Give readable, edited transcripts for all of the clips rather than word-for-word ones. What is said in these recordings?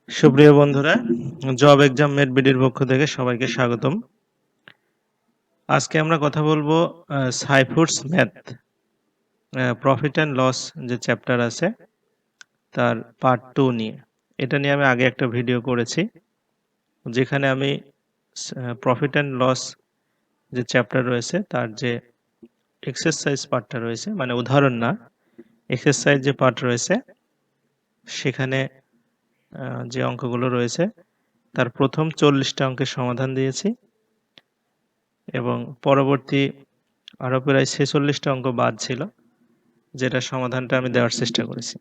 সুপ্রিয় বন্ধুরা, job exam মেট বিডির পক্ষ থেকে সবাইকে স্বাগতম। আজকে আমরা কথা বলবো সাইফুডস ম্যাথ প্রফিট অ্যান্ড লস যে চ্যাপ্টার আছে তার পার্ট 2 নিয়ে। এটা নিয়ে আমি আগে একটা ভিডিও করেছি, যেখানে আমি প্রফিট অ্যান্ড লস যে চ্যাপ্টার রয়েছে তার যে এক্সারসাইজ পার্টটা রয়েছে, মানে উদাহরণ না, এক্সারসাইজ যে পার্ট রয়েছে সেখানে যে অঙ্কগুলো রয়েছে তার প্রথম 40টা অঙ্কের সমাধান দিয়েছি এবং পরবর্তী আরও প্রায় 46টা অঙ্ক বাদ ছিল, যেটা সমাধানটা আমি দেওয়ার চেষ্টা করেছি।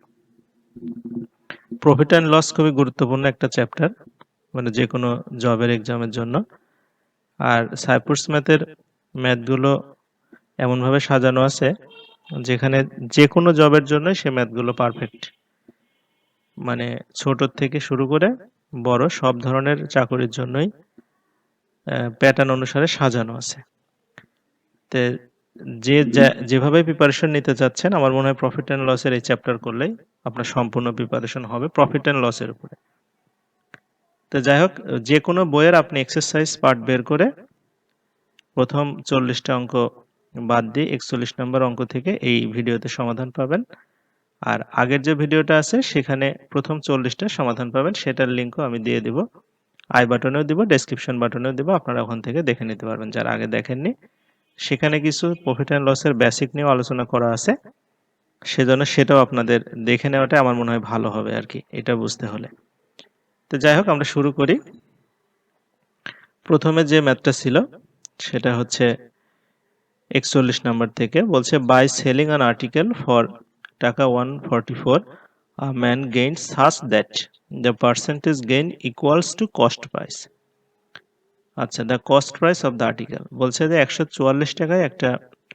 প্রফিট অ্যান্ড লস খুবই গুরুত্বপূর্ণ একটা চ্যাপ্টার, মানে যে কোনো জবের এক্সামের জন্য। আর সাইফুডস ম্যাথের ম্যাথগুলো এমনভাবে সাজানো আছে যেখানে যে কোনো জবের জন্য সে ম্যাথগুলো পারফেক্ট, মানে ছোট থেকে শুরু করে বড় সব ধরনের চাকরির জন্যই প্যাটার্ন অনুসারে সাজানো আছে। তে যেভাবে প্রিপারেশন নিতে চাচ্ছেন, আমার মনে হয় প্রফিট অ্যান্ড লসের এই চ্যাপ্টার করলেই আপনার সম্পূর্ণ প্রিপারেশন হবে প্রফিট অ্যান্ড লসের উপরে। তো যাই হোক, যে কোনো বইয়ের আপনি এক্সারসাইজ পার্ট বের করে প্রথম 40টা অঙ্ক বাদ দিয়ে 41 নম্বর অঙ্ক থেকে এই ভিডিওতে সমাধান পাবেন। আর আগের যে ভিডিওটা আছে সেখানে প্রথম 40টা সমাধান পাবেন, সেটার লিঙ্কও আমি দিয়ে দিব, আই বাটনেও দিব, ডেসক্রিপশন বাটনেও দিব, আপনারা ওখান থেকে দেখে নিতে পারবেন যারা আগে দেখেননি। সেখানে কিছু প্রফিট অ্যান্ড লসের বেসিক নিয়েও আলোচনা করা আছে, সেজন্য সেটাও আপনাদের দেখে নেওয়াটা আমার মনে হয় ভালো হবে আর কি, এটা বুঝতে হলে। তো যাই হোক, আমরা শুরু করি। প্রথমে যে ম্যাথটা ছিল সেটা হচ্ছে 41 নাম্বার থেকে, বলছে by selling an article for টাকা 144 a man gains such that the percentage gain equals to cost price. আচ্ছা, the cost price of the article বলছে যে 144 টাকায় একটা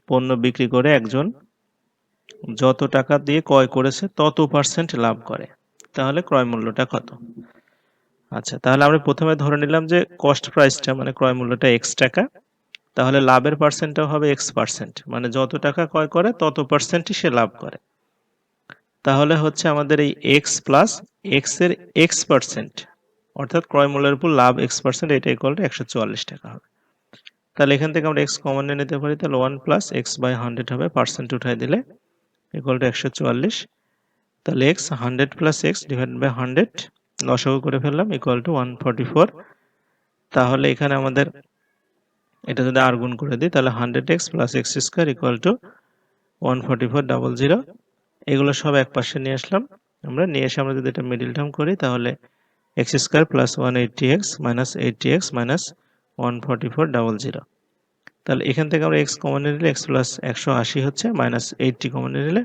পণ্য বিক্রি করে একজন যত টাকা দিয়ে ক্রয় করেছে তত পার্সেন্ট লাভ করে, তাহলে ক্রয় মূল্যটা কত? আচ্ছা, তাহলে আমরা প্রথমে ধরে নিলাম যে কস্ট প্রাইসটা মানে ক্রয় মূল্যটা x টাকা, তাহলে লাভের পার্সেন্টটাও হবে x%, মানে যত টাকা ক্রয় করে তত পার্সেন্টই সে লাভ করে। তাহলে হচ্ছে আমাদের এই x প্লাস x এর x%, অর্থাৎ ক্রয় মূল্যের উপর লাভ x%, এটা ইকুয়াল টু 144 টাকা হবে। তাহলে এখান থেকে আমরা x কমন নিয়ে নিতে পারি, তাহলে 1 প্লাস এক্স বাই 100 হবে, পার্সেন্ট উঠাই দিলে ইকুয়াল টু 144। তাহলে x 100 plus X divide by 100 লসাগু করে ফেললাম, ইকুয়াল টু 144। তাহলে এখানে আমাদের এটা যদি আর গুণ করে দিই, তাহলে 100x plus x square equal to 144,000। এগুলো সব এক পাশে নিয়ে আসলাম, আমরা নিয়ে এসে আমরা যদি এটা মিডিল টার্ম করি, তাহলে x square plus 180x minus 80x minus 144,000। তাহলে এখান থেকে আমরা এক্স কমন নিলে এক্স প্লাস 180 হচ্ছে, মাইনাস 80 কমন নিলে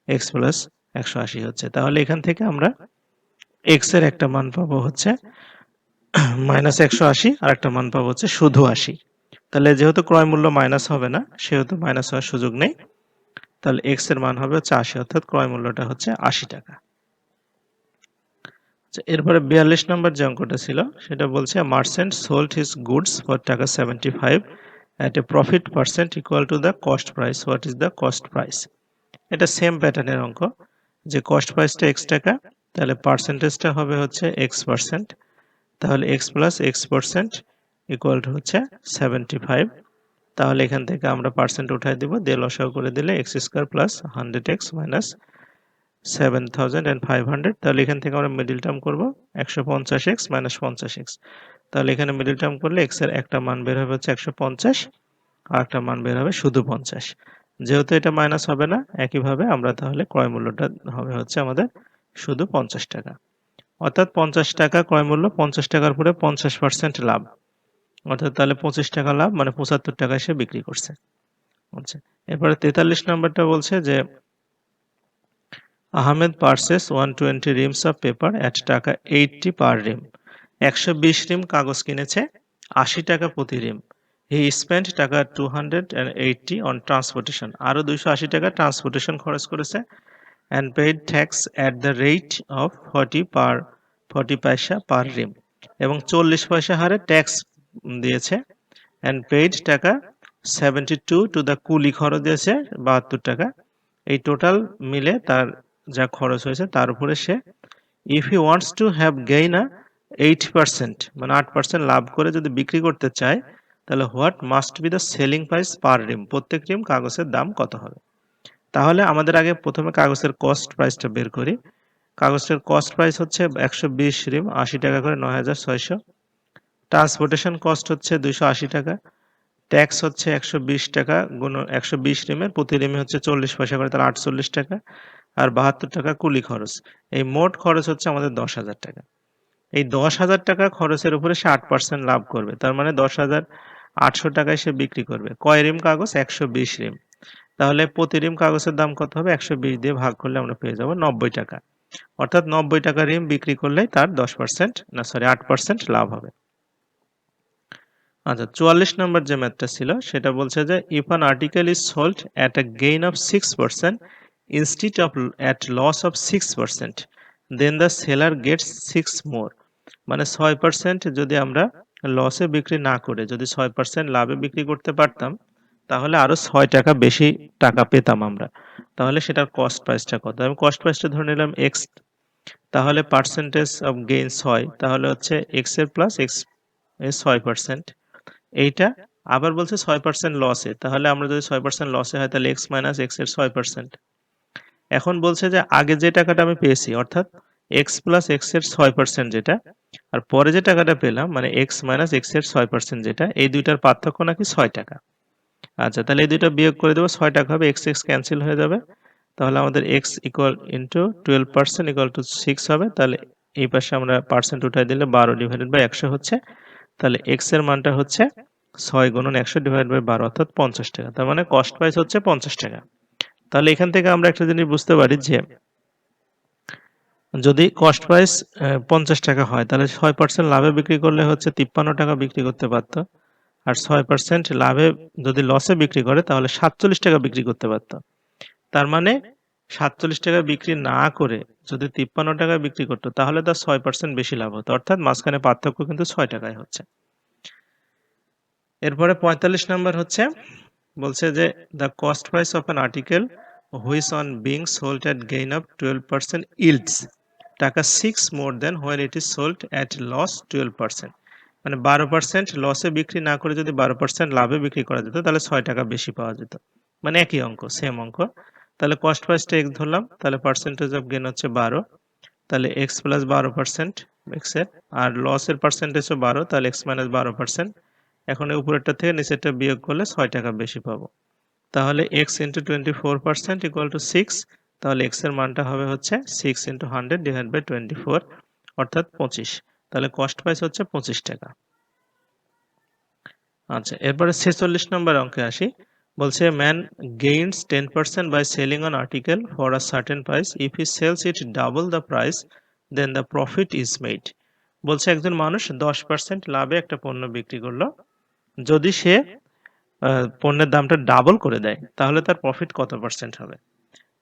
এক্স প্লাস 180 হচ্ছে। তাহলে এখান থেকে আমরা এক্স এর একটা মান পাবো হচ্ছে মাইনাস 180, আর একটা মান পাবো হচ্ছে শুধু 80। তাহলে যেহেতু ক্রয় মূল্য মাইনাস হবে না, সেহেতু মাইনাস হওয়ার সুযোগ নেই। তাহলে এক্স এর মান হবে হচ্ছে 80, অর্থাৎ ক্রয় মূল্যটা হচ্ছে 80 টাকা। এরপরে 42 নম্বর যে অঙ্কটা ছিল সেটা বলছে merchant sold his goods for টাকা 75 at a profit percent equal to the cost price. What is the cost price? এটা সেম প্যাটার্নের অঙ্ক, যে কস্ট প্রাইসটা x টাকা, তাহলে পার্সেন্টেজটা হবে হচ্ছে x%, তাহলে x plus x% equal to হচ্ছে 75। তাহলে এখান থেকে আমরা পার্সেন্ট উঠাই দিব, দিয়ে লসাগু করে দিলে x square plus 100x minus 7,500। তাহলে এখান থেকে আমরা মিডিল টার্ম করবো 150x মাইনাস 50x। তাহলে এখানে মিডিল টার্ম করলে x এর একটা মান বের হবে হচ্ছে 150, আর একটা মান বের হবে শুধু 50। যেহেতু এটা মাইনাস হবে না, একইভাবে আমরা তাহলে ক্রয় মূল্যটা হবে হচ্ছে আমাদের শুধু 50 টাকা, অর্থাৎ 50 টাকা ক্রয় মূল্য, 50 টাকার উপরে 50% লাভ, অর্থাৎ তাহলে 25 টাকা লাভ, মানে 75 টাকায় সে বিক্রি করছে। আচ্ছা, এরপরে 43 নম্বরটা বলছে যে Ahmed purchase 120 rims of paper at টাকা 80 পার রিম। 120 রিম কাগজ কিনেছে 80 টাকা প্রতি রিম। হি স্পেন্ট টাকা 280 অন ট্রান্সপোর্টেশন, আরো 280 টাকা ট্রান্সপোর্টেশন খরচ করেছে, and paid tax at the rate of 40 পয়সা পার রিম, এবং 40 পয়সা হারে ট্যাক্স দিয়েছে, and paid টাকা 72 টু দ্য কুলি খরচ দিয়েছে 72 টাকা। এই টোটাল মিলে তার যা খরচ হয়েছে তার উপরে সে if he wants to have gain a 8%, মানে 8% লাভ করে যদি বিক্রি করতে চায়, তাহলে what must be the selling price per ream, প্রত্যেক রিম কাগজের দাম কত হবে। তাহলে আমাদের আগে প্রথমে কাগজের কস্ট প্রাইসটা বের করি। কাগজের কস্ট প্রাইস হচ্ছে 120 রিম, 80 টাকা করে 9600। ট্রান্সপোর্টেশন কস্ট হচ্ছে 280 টাকা। ট্যাক্স হচ্ছে 120 টাকা গুণ 120 রিমের, প্রতি রিমে হচ্ছে 40 পয়সা করে, তাহলে 48 টাকা। আর 72 টাকা কুলি খরচ। এই মোট খরচ হচ্ছে আমাদের 10,000 টাকা। এই 10,000 টাকা খরচের উপরে সে 8% লাভ করবে, তার মানে 10,800 টাকায় সে বিক্রি করবে। কয় রিম কাগজ? 120 রিম। তাহলে প্রতি রিম কাগজের দাম কত হবে? 120 দিয়ে ভাগ করলে আমরা পেয়ে যাব 90 টাকা। অর্থাৎ 90 টাকা রিম বিক্রি করলেই তার 10%, না সরি 8% লাভ হবে। আচ্ছা, 44 নম্বর যে ম্যাথটা ছিল সেটা বলছে যে if an article is sold at a gain of 6% instead of at loss of 6%, then the seller gets 6 more. মানে 6% যদি আমরা লসে বিক্রি না করে যদি 6% লাভে বিক্রি করতে পারতাম, তাহলে আরো 6 টাকা বেশি টাকা পেতাম আমরা। তাহলে সেটার কস্ট প্রাইসটা কত? আমি কস্ট প্রাইসটা ধরে নিলাম এক্স। তাহলে পার্সেন্টেজ অফ গেইন 6, তাহলে হচ্ছে এক্স এর প্লাস এক্স এর 6%। এইটা আবার বলছে 6% লসে, তাহলে আমরা যদি 6% লসে হয় তাহলে এক্স মাইনাস এক্স এর 6%। এখন বলছে যে আগে যে টাকাটা আমি পেয়েছি অর্থাৎ এক্স প্লাস এক্স এর 6% যেটা, আর পরে যে টাকাটা পেলাম মানে এক্স মাইনাস এক্স এর 6% যেটা, এই দুইটার পার্থক্য নাকি 6 টাকা। আচ্ছা, তাহলে এই দুইটা বিয়োগ করে দেবো, 6 টাকা হবে, এক্স এক্স ক্যান্সেল হয়ে যাবে। তাহলে আমাদের x equal into 12% equal to 6 হবে। তাহলে এই পাশে আমরা পার্সেন্ট উঠাই দিলে 12 ডিভাইডেড বাই 100 হচ্ছে। তাহলে এক্স এর মানটা হচ্ছে 6 গুণন 100 ডিভাইড বাই 12 অর্থাৎ 50 টাকা। তার মানে কস্ট প্রাইস হচ্ছে 50 টাকা। তাহলে এখান থেকে আমরা একটা জিনিস বুঝতে পারি যে যদি কস্ট প্রাইস 50 টাকা হয় তাহলে 6% লাভে বিক্রি করলে হচ্ছে 53 টাকা বিক্রি করতে পারতো। আর 6% লাভে যদি লসে বিক্রি করে তাহলে 47 টাকা বিক্রি করতে পারতো। তার মানে 47 টাকা বিক্রি না করে যদি 53 টাকা বিক্রি করতো তাহলে তার 6% বেশি লাভ হতো, অর্থাৎ মাঝখানে পার্থক্য কিন্তু 6 টাকায় হচ্ছে। এরপরে 45 নাম্বার হচ্ছে বলছে যে the cost price of an article which on being sold at gain of 12% yields টাকা 6 more than when it is sold at loss 12%। মানে 12% লসে বিক্রি না করে যদি 12% লাভে বিক্রি করা যেত তাহলে 6 টাকা বেশি পাওয়া যেত। মানে একই অঙ্ক, সেম অঙ্ক। তাহলে কস্ট প্রাইসটা এক্স ধরলাম, তাহলে পার্সেন্টেজ অফ গেন হচ্ছে 12, তাহলে এক্স প্লাস 12% এক্স এর, আর লসের পার্সেন্টেজও 12, তাহলে এক্স মাইনাস 12%। এখন এই উপরেরটা থেকে নিচেরটা বিয়োগ করলে 6 টাকা বেশি পাবো। তাহলে x ইন্টু 24% ইকুয়াল টু 6, তাহলে x এর মানটা হবে হচ্ছে 6 ইন্টু 100 ডিভাইড বাই 24 অর্থাৎ 25। তাহলে কস্ট প্রাইস হচ্ছে 25 টাকা। আচ্ছা, এরপরে 46 নম্বর অঙ্কে আসি। বলছে man gains 10% by selling on article for a certain price, if he sells it double the price then the profit is made. বলছে একজন মানুষ 10% লাভে একটা পণ্য বিক্রি করলো, যদি সে পণ্যের দামটা ডাবল করে দেয় তাহলে তার প্রফিট কত পার্সেন্ট হবে।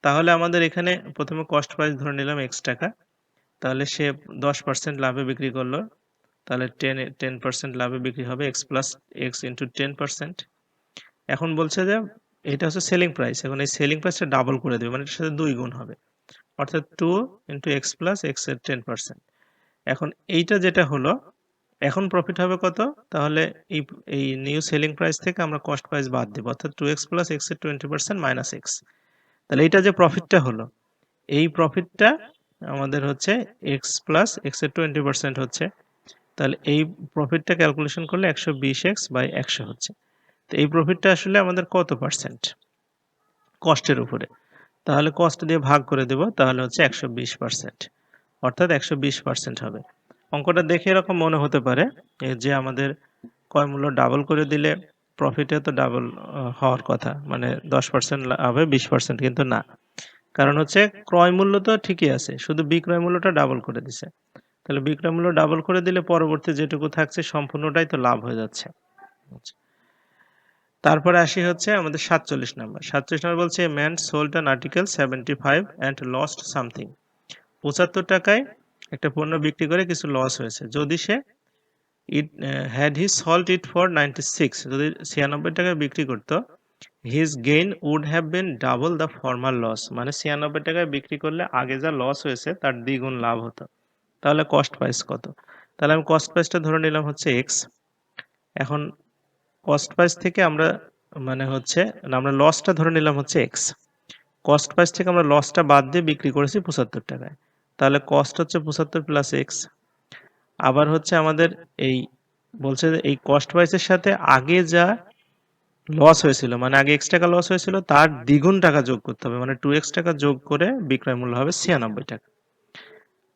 তাহলে আমাদের এখানে প্রথমে কস্ট প্রাইস ধরে নিলাম x টাকা, তাহলে সে 10% লাভে বিক্রি করলো, তাহলে 10% লাভে বিক্রি হবে x প্লাস x ইন্টু 10%। এখন বলছে যে এটা হচ্ছে সেলিং প্রাইস, এখন এই সেলিং প্রাইসটা ডাবল করে দেবে, মানে এটার সাথে 2 গুণ হবে, অর্থাৎ 2 ইন্টু x প্লাস x এর 10%। এখন এইটা যেটা হলো, এখন প্রফিট হবে কত? তাহলে এই এই নিউ সেলিং প্রাইস থেকে আমরা কস্ট প্রাইস বাদ দেব, অর্থাৎ 2x প্লাস x এর 20% মাইনাস x। তাহলে এইটা যে প্রফিটটা হলো, এই প্রফিটটা আমাদের হচ্ছে x প্লাস x এর 20% হচ্ছে। তাহলে এই প্রফিটটা ক্যালকুলেশন করলে 120x বাই 100 হচ্ছে। তো এই প্রফিটটা আসলে আমাদের কত পার্সেন্ট কস্টের উপরে, তাহলে কস্ট দিয়ে ভাগ করে দেব, তাহলে হচ্ছে 120%, অর্থাৎ 120% হবে। অঙ্কটা দেখে এরকম মনে হতে পারে যে আমাদের ক্রয় মূল্য ডাবল করে দিলে প্রফিটে তো ডাবল হওয়ার কথা, মানে 10% লাভে 20%, কিন্তু না। কারণ হচ্ছে ক্রয় মূল্য তো ঠিকই আছে, শুধু বিক্রয় মূল্যটা ডাবল করে দিছে। তাহলে বিক্রয় মূল্য ডাবল করে দিলে পরবর্তী যেটুকু থাকছে সম্পূর্ণটাই তো লাভ হয়ে যাচ্ছে। তারপরে আসি হচ্ছে আমাদের 47 নাম্বার। 47 নাম্বার বলছে man sold an article 75 and lost something. 75 টাকায় একটা পণ্য বিক্রি করে কিছু লস হয়েছে। যদি সে it had he sold it for 96, যদি 96 টাকায় বিক্রি করতো his gain would have been double the former loss, মানে 96 টাকায় বিক্রি করলে আগে যা লস হয়েছে তার দ্বিগুণ লাভ হতো। তাহলে কস্ট প্রাইস কত? তাহলে আমি কস্ট প্রাইসটা ধরে নিলাম হচ্ছে এক্স। এখন কস্ট প্রাইস থেকে আমরা আমরা লসটা ধরে নিলাম হচ্ছে এক্স। কস্ট প্রাইস থেকে আমরা লসটা বাদ দিয়ে বিক্রি করেছি 75 টাকায়। তাহলে কস্ট হচ্ছে 75 প্লাস এক্স। আবার হচ্ছে আমাদের এই বলছে যে এই কস্ট প্রাইসের সাথে আগে যা লস হয়েছিল, মানে আগে এক্স টাকা লস হয়েছিল তার দ্বিগুণ টাকা যোগ করতে হবে, মানে 2x টাকা যোগ করে বিক্রয় মূল্য হবে 96 টাকা।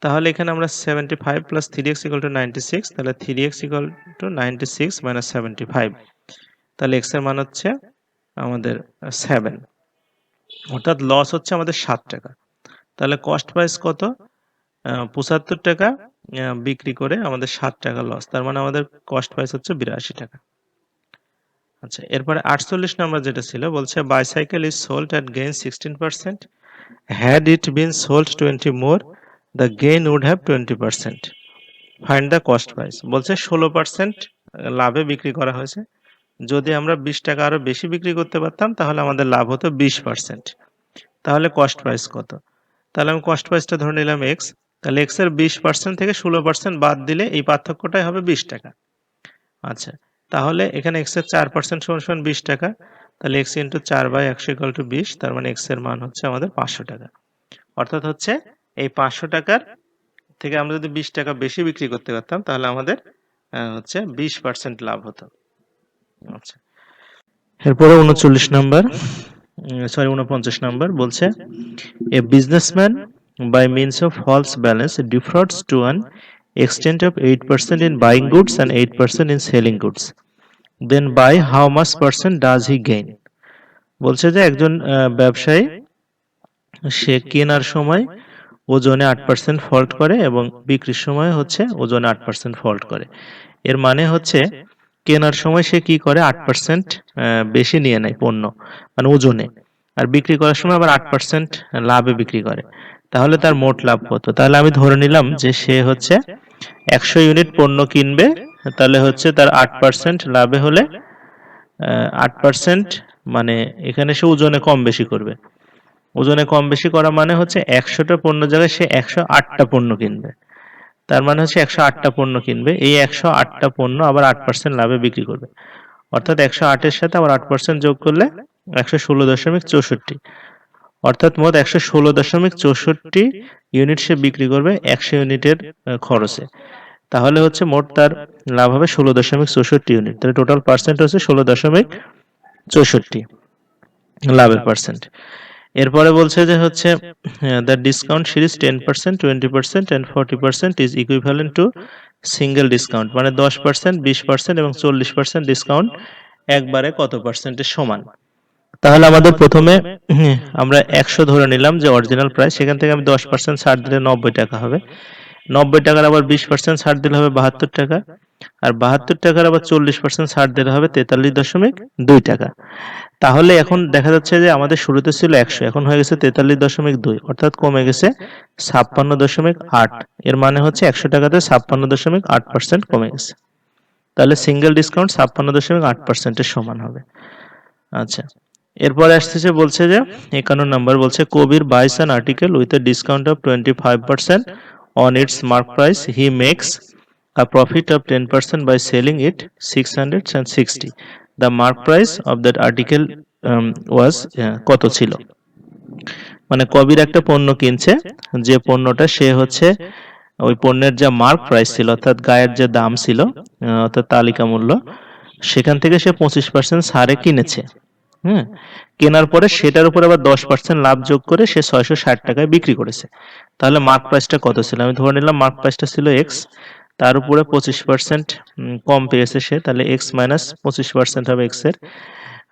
তাহলে এখানে আমরা 75 প্লাস 3x ইকুয়াল টু 96, তাহলে 3x ইকুয়াল টু 96 মাইনাস 75, তাহলে x এর মান হচ্ছে আমাদের 7, অর্থাৎ লস হচ্ছে আমাদের 7 টাকা। তাহলে কস্ট প্রাইস কত? 75 টাকা বিক্রি করে আমাদের 7 টাকা লস, তার মানে আমাদের কস্ট প্রাইস হচ্ছে 82 টাকা। আচ্ছা, এরপরে 48 নাম্বার যেটা ছিল বলছে bicycle is sold at gain 16%, had it been sold 20 more the gain would have 20%, find the cost price. বলছে 16% লাভে বিক্রি করা হয়েছে, যদি আমরা 20 টাকা আরো বেশি বিক্রি করতে পারতাম তাহলে আমাদের লাভ হতো 20%। তাহলে কস্ট প্রাইস কত? তাহলে আমি কস্ট প্রাইসটা ধরে নিলাম এক্স। তাহলে এক্স এর 20% থেকে 16% বাদ দিলে এই পার্থক্যটাই হবে 20 টাকা। আচ্ছা, তাহলে এখানে এক্স এর 4% সমান সমান 20 টাকা, তাহলে এক্স ইন্টু 4/100 ইকুয়াল টু 20, তার মানে এক্স এর মান হচ্ছে আমাদের 500 টাকা। অর্থাৎ হচ্ছে এই 500 টাকার থেকে আমরা যদি 20 টাকা বেশি বিক্রি করতে পারতাম তাহলে আমাদের হচ্ছে 20% লাভ হতো। আচ্ছা, এরপরে 39 নাম্বার, 49 নাম্বার বলছে a businessman by means of false balance defrauds to an extent of 8% in buying goods and 8% in selling goods, then by how much percent does he gain? বলছে যে একজন ব্যবসায়ী সে কেনার সময় ওজনে 8% ফল্ট করে এবং বিক্রির সময় হচ্ছে ওজনে 8% ফল্ট করে। এর মানে হচ্ছে কেনার সময় সে কি করে 8% বেশি নিয়ে নেয় পণ্য, মানে ওজনে, আর বিক্রি করার সময় আবার 8% লাভে বিক্রি করে। তাহলে তার মোট লাভ কত? তাহলে আমি ধরে নিলাম যে সে হচ্ছে 100 ইউনিট পণ্য কিনবে, তাহলে হচ্ছে তার 8% লাভে হলে 8% মানে এখানে সে ওজনে কম বেশি করবে। ওজনে কম বেশি করা মানে হচ্ছে 100টা পণ্য জায়গায় সে 108টা পণ্য কিনবে। তার মানে হচ্ছে 108টা পণ্য কিনবে, এই 108টা পণ্য আবার 8% লাভে বিক্রি করবে। অর্থাৎ 108 এর সাথে আবার 8% যোগ করলে 116.64, অর্থাৎ মোট 116.64 ইউনিট সে বিক্রি করবে 100 ইউনিটের খরচে। তাহলে হচ্ছে মোট তার লাভ হবে 16.64 ইউনিট, তাহলে টোটাল পার্সেন্ট হচ্ছে 16.64 লাভের পার্সেন্ট। এরপরে বলছে যে হচ্ছে the discount series 10%, 20% and 40% is equivalent to single discount, মানে 10%, 20% এবং 40% ডিসকাউন্ট একবারে কত পার্সেন্টের সমান। তাহলে আমাদের প্রথমে আমরা 100 ধরে নিলাম যে অরিজিনাল প্রাইস, সেখান থেকে আমি 10% ছাড় দিলে 90 টাকা হবে, 90 টাকার আবার 20% ছাড় দিলে হবে 72 টাকা, আর 72 টাকার আবার 40% ছাড় দিলে হবে 43.2 টাকা। তাহলে এখন দেখা যাচ্ছে যে আমাদের শুরুতে ছিল 100, এখন হয়ে গেছে 43.2, অর্থাৎ কমে গেছে 56.8। এর মানে হচ্ছে 100 টাকাতে 56.8% কমে গেছে। তাহলে সিঙ্গেল ডিসকাউন্ট 56.8% এর সমান হবে। আচ্ছা, এরপরে আসতেছে বলছে যে 51 নাম্বার বলছে Kabir buys an article with a discount of 25% on its mark price, he makes a profit of 10% by selling it 660. The mark price of that article was কত ছিল? মানে কবির একটা পণ্য কিনছে, যে পণ্যটা সে হচ্ছে ওই পণ্যের যা মার্ক প্রাইস ছিল অর্থাৎ গায়ের যে দাম ছিল অর্থাৎ তালিকা মূল্য, সেখান থেকে সে 25% ছাড়ে কিনেছে। কেনার পরে সেটার উপর আবার 10% লাভ যোগ করে সে 660 টাকায় বিক্রি করেছে। তাহলে মার্ক প্রাইসটা কত ছিল? আমি ধরে নিলাম মার্ক প্রাইসটা ছিল এক্স, তার উপরে 25% কম পেয়েছে সে, তাহলে এক্স মাইনাস 25% হবে এক্স এর।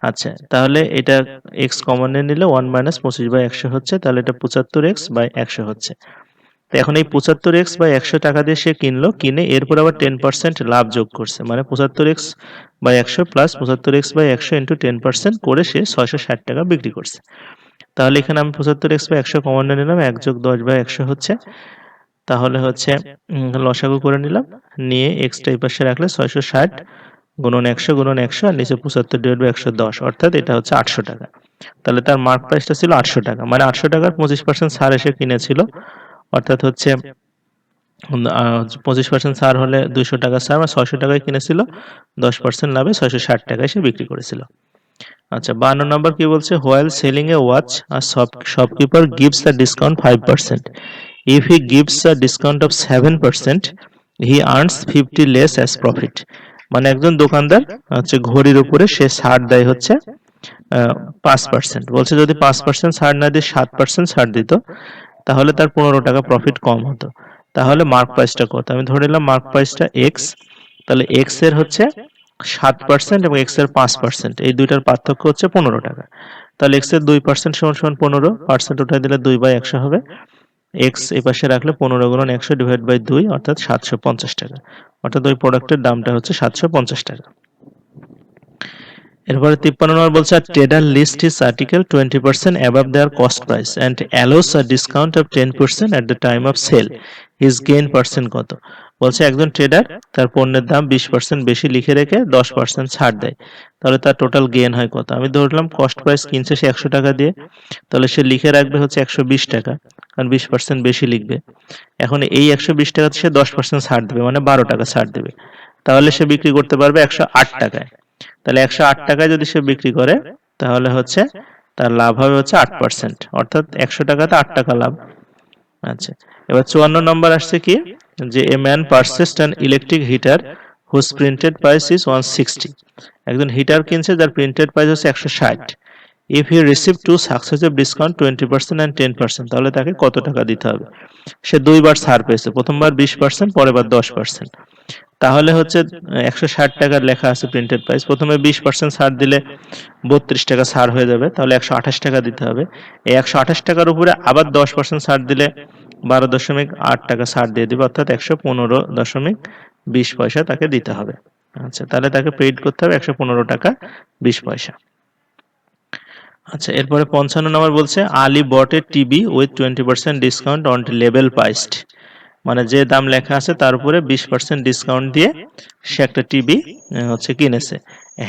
আচ্ছা, তাহলে এটা এক্স কমন নিলে 1 মাইনাস 25/100 হচ্ছে, তাহলে এটা 75x/100 হচ্ছে। তো এখন এই 75x/100 টাকা দিয়ে সে কিনলো, কিনে এরপর আবার 10% লাভ যোগ করছে, মানে 75x/100 প্লাস 75x/100 ইন্টু 10% করে সে 660 টাকা বিক্রি করছে। তাহলে এখানে আমি 75x/100 কমন নিলাম, 1 যোগ 10/100 হচ্ছে, তাহলে হচ্ছে লসাগু করে নিলাম, নিয়ে এক্সটা এই পাশে রাখলে 660 গুণন 100 গুণন 100 আর নিচে 75 ডিভাইড বাই 110, অর্থাৎ এটা হচ্ছে 800 টাকা। তাহলে তার মার্ক প্রাইসটা ছিল 800 টাকা, মানে 800 টাকার 25% ছাড় এসে কিনেছিল, অর্থাৎ হচ্ছে 25% ছাড় হলে 200 টাকা ছাড়, মানে 600 টাকায় কিনেছিল, 10% লাভে 660 টাকায় সে বিক্রি করেছিল। আচ্ছা, 52 নম্বর কি বলছে, while selling A watch a shopkeeper gives a discount 5%, if he gives a discount of 7%, he earns 50 less as profit. মানে একজন দোকানদার হচ্ছে ঘড়ির উপরে সে ছাড় দেয় হচ্ছে 5%, বলছে যদি 5% ছাড় না দিয়ে 7% ছাড় দিত তাহলে তার 15 টাকা প্রফিট কম হতো। তাহলে মার্ক প্রাইসটা কত? আমি ধরে নিলাম মার্ক প্রাইসটা এক্স, তাহলে এক্স এর হচ্ছে 7% এবং এক্স এর 5%, এই দুইটার পার্থক্য হচ্ছে 15 টাকা। তাহলে এক্স এর 2% সমান সমান 15%, উঠাই দিলে 2/100 হবে। এক্স এই পাশে রাখলে 15 গুণন 100 ডিভাইড বাই 2, অর্থাৎ 750 টাকা। অর্থাৎ ওই প্রোডাক্টের দামটা হচ্ছে 750 টাকা। এরপরে 53 নম্বর বলছে, trader lists his article 20% above their cost price and allows a discount of 10% at the time of sale, his gain percent কত? বলছে একজন ট্রেডার তার পণ্যের দাম 20% বেশি লিখে রেখে 10% ছাড় দেয়, তাহলে তার টোটাল গেইন হয় কত? আমি ধরলাম কস্ট প্রাইস কিনছে সে 100 টাকা দিয়ে, তাহলে সে লিখে রাখবে হচ্ছে 120 টাকা, কারণ 20% বেশি লিখবে। এখন এই 120 টাকাতে সে 10% ছাড় দেবে, মানে 12 টাকা ছাড় দেবে, তাহলে সে বিক্রি করতে পারবে 108 টাকায়। তাহলে 108 টাকায় যদি সে বিক্রি করে তাহলে হচ্ছে তার লাভ হবে হচ্ছে 8%, অর্থাৎ 100 টাকাতে 8 টাকা লাভ। আচ্ছা, এবার 54 নম্বর আসছে কি, যে a man purchased an electric heater whose printed price is 160। একজন হিটার কিনছে যার প্রিন্টেড প্রাইস হচ্ছে 160। If he receive two successive discount 20% and 10%, তাহলে তাকে কত টাকা দিতে হবে? সে দুইবার ছাড় পেয়েছে, প্রথমবার 20%, পরের বার 10%। তাহলে হচ্ছে 160 টাকার লেখা আছে প্রিন্টেড প্রাইস, প্রথমে 20% ছাড় দিলে 32 টাকা ছাড় হয়ে যাবে, তাহলে 128 টাকা দিতে হবে। এই 128 টাকার উপরে আবার 10% ছাড় দিলে 12.8 টাকা ছাড় দিয়ে দিবে, অর্থাৎ 115.20 পয়সা তাকে দিতে হবে। আচ্ছা, তাহলে তাকে পেইড করতে হবে 115 টাকা 20 পয়সা। আচ্ছা, এরপরে 55 নম্বর বলছে, Ali bought a TV with 20% discount on label priced, মানে যে দাম লেখা আছে তার উপরে 20% ডিসকাউন্ট দিয়ে সে একটা টিভি হচ্ছে কিনেছে।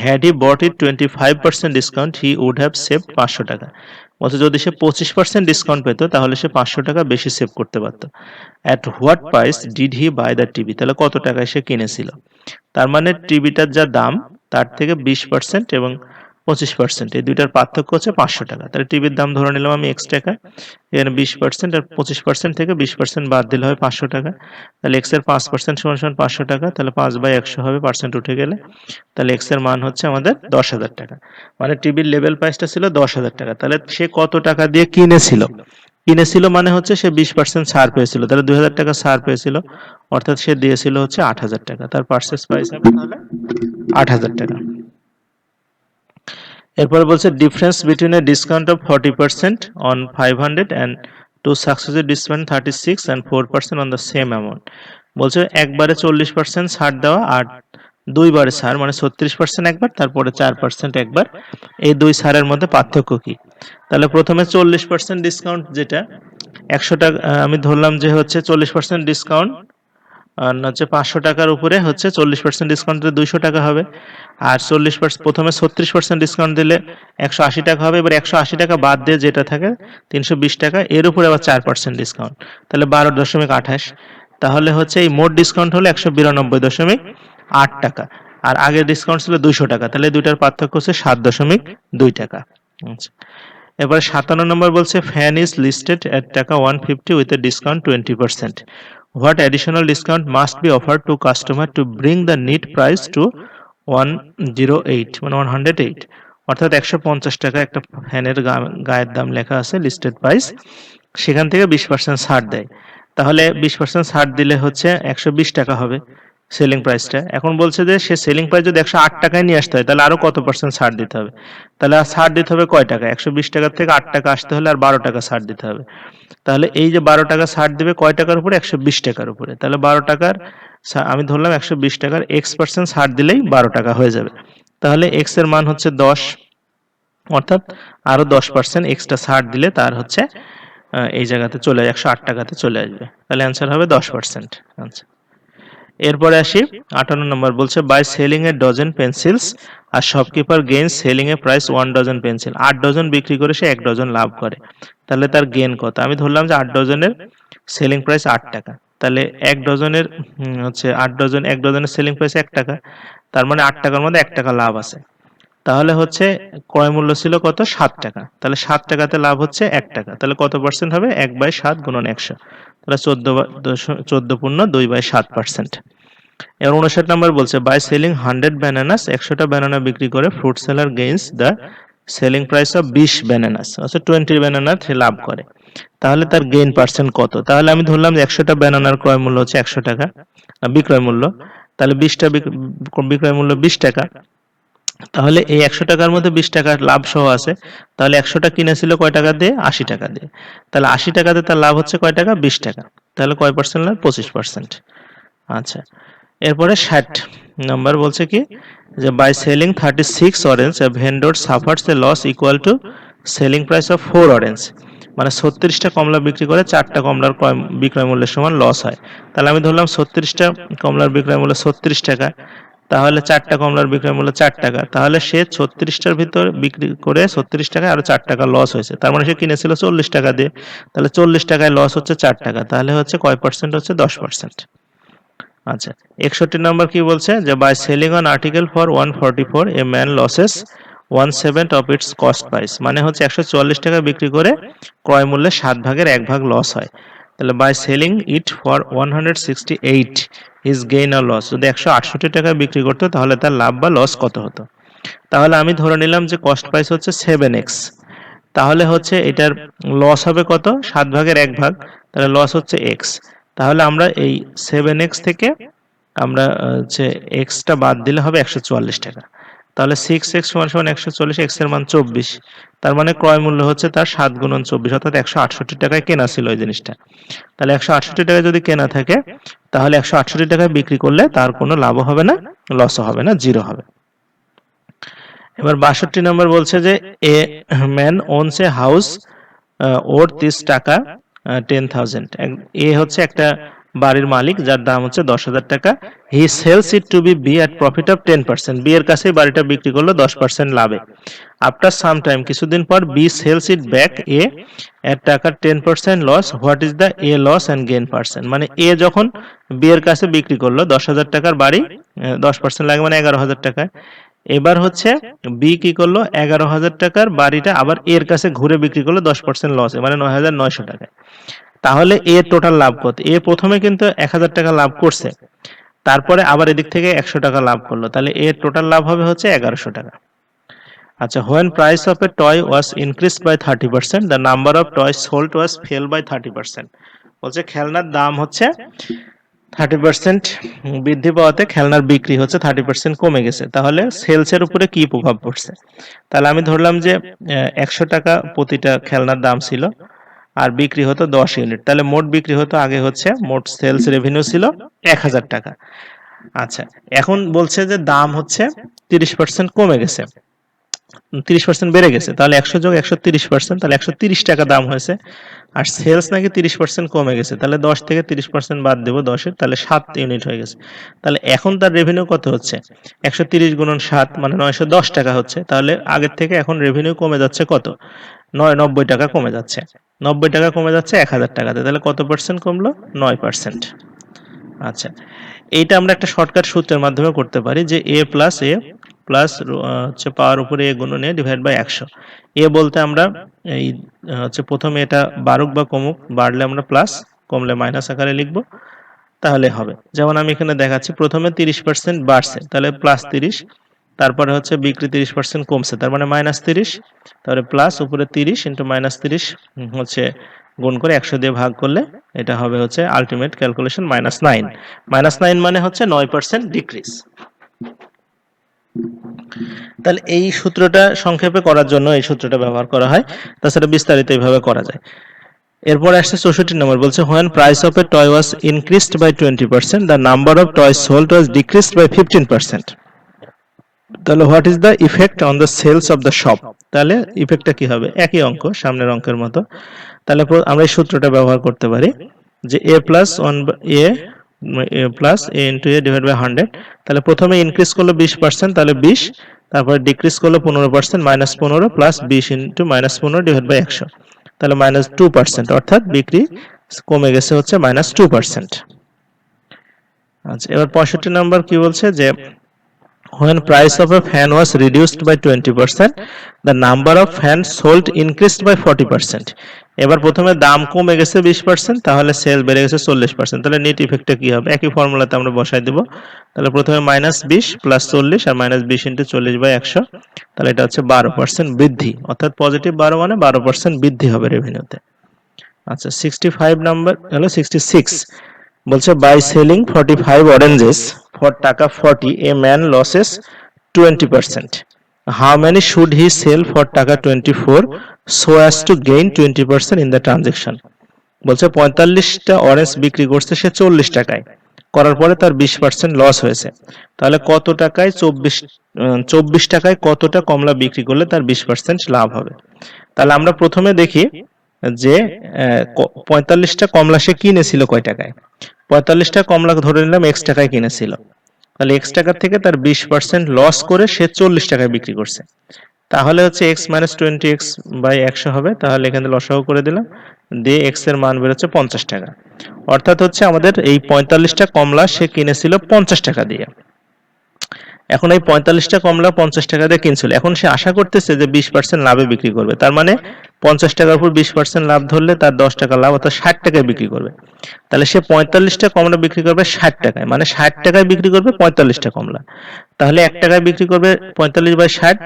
Had he bought it 25% discount he would have saved 500 টাকা। বলছে যদি সে 25% ডিসকাউন্ট পেত তাহলে সে 500 টাকা বেশি সেভ করতে পারত। At what price did he buy the TV, তাহলে কত টাকায় সে কিনেছিল? তার মানে টিভিটার যা দাম তার থেকে 20% এবং 25%, এই দুইটার পার্থক্য হচ্ছে 500 টাকা। তাহলে টিভির দাম ধরে নিলাম আমি x টাকা, এখানে 20% আর 25% থেকে 20% বাদ দিলে হয় 500 টাকা। তাহলে x এর 5% সমান সমান 500 টাকা, তাহলে 5/100 হবে, পার্সেন্ট উঠে গেলে। তাহলে x এর মান হচ্ছে আমাদের 10,000 টাকা, মানে টিভির লেভেল প্রাইসটা ছিল 10,000 টাকা। তাহলে সে কত টাকা দিয়ে কিনেছিল? কিনেছিল মানে হচ্ছে সে 20% ছাড় পেয়েছিল, তাহলে 2,000 টাকা ছাড় পেয়েছিল, অর্থাৎ সে দিয়েছিল হচ্ছে 8,000 টাকা। তার পারচেস প্রাইস হবে তাহলে 8,000 টাকা। এরপরে বলছে, difference between a discount of 40% on 500 and two successive discount 36 and 4% on the same amount. বলছে একবারে 40% ছাড় দেওয়া আর দুইবারে ছাড়, মানে 36% একবার, তারপরে 4% একবার, এই দুই ছাড়ের মধ্যে পার্থক্য কি? তাহলে প্রথমে 40% ডিসকাউন্ট যেটা 100 টাকা, আমি ধরলাম যে হচ্ছে 40% ডিসকাউন্ট আর হচ্ছে 500 টাকার উপরে হচ্ছে 40% ডিসকাউন্ট দিলে 200 টাকা হবে। আর 40% প্রথমে 36% ডিসকাউন্ট দিলে 180 টাকা হবে। এবার 180 টাকা বাদ দিয়ে যেটা থাকে 320 টাকা, এর উপরে আবার 4% ডিসকাউন্ট, তাহলে 12.28। তাহলে হচ্ছে এই মোট ডিসকাউন্ট হলো 192.8 টাকা, আর আগের ডিসকাউন্ট ছিল 200 টাকা, তাহলে দুইটার পার্থক্য হচ্ছে 7.2 টাকা। আচ্ছা, এবার 57 নম্বর বলছে, ফ্যান ইজ লিস্টেড এট টাকা 150 with a discount 20%, what additional discount must be offered to customer to bring the net price to 108, মানে 108, অর্থাৎ 150 টাকা একটা ফ্যানের গায়ের দাম লেখা আছে লিস্টেড প্রাইস, সেখান থেকে 20% ছাড় দেয়, তাহলে 20% ছাড় দিলে হচ্ছে 120 টাকা হবে সেলিং প্রাইসটা। এখন বলছে যে সে সেলিং প্রাইস যদি 108 টাকায় নিয়ে আসতে হয় তাহলে আরো কত পার্সেন্ট ছাড় দিতে হবে? তাহলে আর ছাড় দিতে হবে কয় টাকা? 120 টাকার থেকে 8 টাকা আসতে হলে আর 12 টাকা ছাড় দিতে হবে। তাহলে এই যে 12 টাকা ছাড় দিবে কয় টাকার উপরে? 120 টাকার উপরে। তাহলে 12 টাকার আমি ধরলাম 120 টাকার x% ছাড় দিলেই 12 টাকা হয়ে যাবে। তাহলে x এর মান হচ্ছে 10, অর্থাৎ আরো 10% এক্সট্রা ছাড় দিলে তার হচ্ছে এই জায়গাতে চলে 108 টাকাতে চলে আসবে। তাহলে অ্যান্সার হবে 10%। আচ্ছা, এরপরে আসি 58 নম্বর, বলছে by selling a dozen pencils আর shopkeeper gain selling a price 1 dozen pencil. 8 ডজন বিক্রি করে সে 1 ডজন লাভ করে, তাহলে তার গেইন কত? আমি ধরলাম যে 8 ডজনের সেলিং প্রাইস 8 টাকা, তাহলে 1 ডজনের হচ্ছে 8 ডজন, 1 ডজনের সেলিং প্রাইস 1 টাকা, তার মানে 8 টাকার মধ্যে 1 টাকা লাভ আছে। তাহলে হচ্ছে ক্রয় মূল্য ছিল কত? 7 টাকা, তাহলে 7 টাকাতে লাভ হচ্ছে 1 টাকা, তাহলে কত পার্সেন্ট হবে? 1/7 গুণন 100, তাহলে 14.2/7%। এবার 59 নম্বর বলছে বাই সেলিং 100 ব্যানানাস, 100টা ব্যানানা বিক্রি করে fruit seller gains the selling price of 20 bananas, অর্থাৎ 20 ব্যানানা সে লাভ করে, তাহলে তার গেইন পার্সেন্ট কত? তাহলে আমি ধরলাম যে 100টা ব্যানানার ক্রয় মূল্য হচ্ছে 100 টাকা, বিক্রয় মূল্য, তাহলে 20টা বিক্রয় মূল্য 20 টাকা, তাহলে এই 100 টাকার মধ্যে 20 টাকার লাভ সহ আছে, তাহলে 100টা কিনেছিল কয় টাকা দিয়ে? 80 টাকা দিয়ে, তাহলে 80 টাকাতে তার লাভ হচ্ছে কয় টাকা? 20 টাকা, তাহলে কয় পার্সেন্ট লাভ? 25%। আচ্ছা, এরপরে 60 নাম্বার বলছে কি যে by selling 36 orange a vendor suffers a loss equal to selling price of 4 orange, মানে 36টা কমলা বিক্রি করে 4টা কমলার বিক্রয় মূল্যের সমান লস হয়। তাহলে আমি ধরলাম 36টা কমলার বিক্রয় মূল্য 36 টাকা, তাহলে 4টা কমলার বিক্রয় মূল্য 4 টাকা, তাহলে সে 36টার ভিতর বিক্রি করে 36 টাকা আর 4 টাকা লস হয়েছে, তার মানে সে কিনেছিল 40 টাকা দিয়ে, তাহলে 40 টাকায় লস হচ্ছে 4 টাকা, তাহলে হচ্ছে কয় পার্সেন্ট? হচ্ছে 10%। আচ্ছা, 61 নম্বর কি বলছে যে by selling on article for 144 a man loses 1/7 of its cost price, মানে হচ্ছে 144 টাকা বিক্রি করে ক্রয় মূল্যে 7 ভাগের 1 ভাগ লস হয়, তাহলে by selling it for 168 is gain or loss, যদি 168 টাকা বিক্রি করতো তাহলে তার লাভ বা লস কত হতো? তাহলে আমি ধরে নিলাম যে কস্ট প্রাইস হচ্ছে 7x, তাহলে হচ্ছে এটার লস হবে কত? 7 ভাগের 1 ভাগ, তাহলে লস হচ্ছে x, তাহলে আমরা এই 7x থেকে আমরা হচ্ছে এক্সটা বাদ দিলে হবে 144 টাকা, তাহলে 6x সমান সমান 140, এক্স এর মান 24, তার মানে ক্রয় মূল্য হচ্ছে তার 7 গুণন 24, অর্থাৎ 168 টাকায় কেনা ছিল ওই জিনিসটা, তাহলে 168 টাকায় যদি কেনা থাকে তাহলে 168 টাকায় বিক্রি করলে তার কোনো লাভও হবে না, লসও হবে না, জিরো হবে। এবার 62 নম্বর বলছে যে এ ম্যান ওনস এ হাউস ওর 30 টাকা 10,000, এ হচ্ছে একটা বাড়ির মালিক যার দাম হচ্ছে 10,000 টাকা, he sells it to B at profit of 10%, B এর কাছে বাড়িটা বিক্রি করলো 10% লাভে। আফটার সাম টাইম, কিছুদিন পর B sells it back A এর টাকার 10% loss, what is the A loss and gain percent, মানে এ যখন বি এর কাছে বিক্রি করলো 10,000 টাকার বাড়ি, 10% লাগে মানে 11,000 টাকায়, এবার হচ্ছে বি কি করলো 11,000 টাকার বাড়িটা আবার এর কাছে ঘুরে বিক্রি করলো 10% লসে, মানে 9,900 টাকায়, তাহলে এ টোটাল লাভ কত? এ প্রথমে কিন্তু 1,000 টাকা লাভ করছে, তারপরে আবার এদিক থেকে 100 টাকা লাভ করলো, তাহলে এর টোটাল লাভ হবে হচ্ছে 1100 টাকা। আচ্ছা, when price of a toy was increased by 30%, the number of toys sold was fell by 30%, বলছে খেলনার দাম হচ্ছে 30% বৃদ্ধি পাওয়াতে খেলনার বিক্রি হচ্ছে 30% কমে গেছে, তাহলে সেলসের উপরে কি প্রভাব পড়ছে? তাহলে আমি ধরলাম যে 100 টাকা প্রতিটা খেলনার দাম ছিল আর বিক্রি হতো 10 ইউনিট, তাহলে মোট বিক্রি হতো আগে হচ্ছে মোট সেলস রেভিনিউ ছিল 1,000 টাকা। আচ্ছা, এখন বলছে যে দাম হচ্ছে 30% কমে গেছে, 30% বেড়ে গেছে, তাহলে 100 যোগ 130%, তাহলে 130 টাকা দাম হয়েছে, আর সেলস নাকি 30% কমে গেছে, তাহলে 10 থেকে 30% বাদ দেবো 10-এর, তাহলে 7 ইউনিট হয়ে গেছে, তাহলে এখন তার রেভিনিউ কত হচ্ছে? 130 গুণন 7 মানে 910 টাকা হচ্ছে, তাহলে আগের থেকে এখন রেভিনিউ কমে যাচ্ছে কত? 90 টাকা কমে যাচ্ছে, 90 টাকা কমে যাচ্ছে 1,000 টাকাতে, তাহলে কত পার্সেন্ট কমলো? 9%। আচ্ছা, এইটা আমরা একটা শর্টকাট সূত্রের মাধ্যমে করতে পারি যে এ প্লাস হচ্ছে পাওয়ার উপরে এ গুণন এ ডিভাইড বাই 100, এ বলতে আমরা এই হচ্ছে প্রথমে এটা বাড়ুক বা কমুক, বাড়লে আমরা প্লাস, কমলে মাইনাস আকারে লিখবো, তাহলে হবে। যেমন আমি এখানে দেখাচ্ছি, প্রথমে 30% বাড়ছে, তাহলে প্লাস 30, তারপরে হচ্ছে বিক্রি 30% কমছে, তার মানে মাইনাস 30, তাহলে প্লাস উপরে 30 ইন্টু মাইনাস 30 হচ্ছে গুণ করে 100 দিয়ে ভাগ করলে এটা হবে হচ্ছে আলটিমেট ক্যালকুলেশন -9, -9 মানে হচ্ছে 9% ডিক্রিজ। তাহলে এই সূত্রটা সংক্ষেপে করার জন্য এই সূত্রটা ব্যবহার করা হয়, তাছাড়া বিস্তারিত এইভাবে করা যায়। এরপর আসছে 64 নম্বর, বলছে when price of a toy was increased by 20%, the number of toys sold was decreased by 15%, তাহলে what is the effect on the sales of the shop, তাহলে ইফেক্টটা কি হবে? একই অঙ্ক, সামনের অঙ্কের মতো, তাহলে আমরা এই সূত্রটা ব্যবহার করতে পারি যে a plus plus a into a divide by 100। তাহলে প্রথমে ইনক্রিজ করলো 20%, তাহলে 20, তারপরে ডিক্রিজ করলো 15%, -15 প্লাস 20 ইন্টু -15 ডিভাইড বাই 100, তাহলে -2%, অর্থাৎ বিক্রি কমে গেছে হচ্ছে -2%। আচ্ছা, এবার 65 নাম্বার কি বলছে যে when price of a fan was reduced by 20%, the number of fans sold increased by 40%। এবার প্রথমে দাম কমে গেছে 20%, তাহলে সেল বেড়ে গেছে 40%, তাহলে নেট ইফেক্টটা কি হবে? একই ফর্মুলাতে আমরা বসাই দেব। তাহলে প্রথমে -20 প্লাস 40 আর -20 ইন্টু 40/100, তাহলে এটা হচ্ছে 12% বৃদ্ধি, অর্থাৎ পজিটিভ 12 মানে 12% বৃদ্ধি হবে রেভিনিউতে। আচ্ছা, 65 নাম্বার হলো 66, বলছে বাই সেলিং 45 অরেঞ্জেস ফর টাকা 40 a man loses 20%, how many should he sell for টাকা 24 so as to gain 20% in the transaction. বলছে 45টা অরেঞ্জ বিক্রি করছে সে 40 টাকায়, করার পরে তার 20% লস হয়েছে, তাহলে কত টাকায় 24 টাকায় কতটা কমলা বিক্রি করলে তার 20% লাভ হবে? তাহলে আমরা প্রথমে দেখি যে 45টা কমলা সে কিনেছিল কয় টাকায়। 45টা কমলা ধরে নিলাম x টাকায় কিনেছিল, তাহলে x টাকা থেকে তার 20% লস করে সে 40 টাকায় বিক্রি করছে, তাহলে হচ্ছে x মাইনাস 20x বাই 100 হবে। তাহলে এখানে লসাগু করে দিলাম, দিয়ে x এর মান বেরোচ্ছে 50 টাকা, অর্থাৎ হচ্ছে আমাদের এই 45টা কমলা সে কিনেছিল 50 টাকা দিয়ে। এখন এই 45টা কমলা 50 টাকা দিয়ে কিনছিল, এখন সে আশা করতেছে যে 20% লাভে বিক্রি করবে, তার মানে 50 টাকার উপর 20% লাভ ধরলে তার 10 টাকা লাভ, অর্থাৎ 60 টাকায় বিক্রি করবে। তাহলে সে 45টা কমলা বিক্রি করবে 60 টাকায়, মানে 60 টাকায় বিক্রি করবে 45টা কমলা, তাহলে 1 টাকায় বিক্রি করবে 45/60,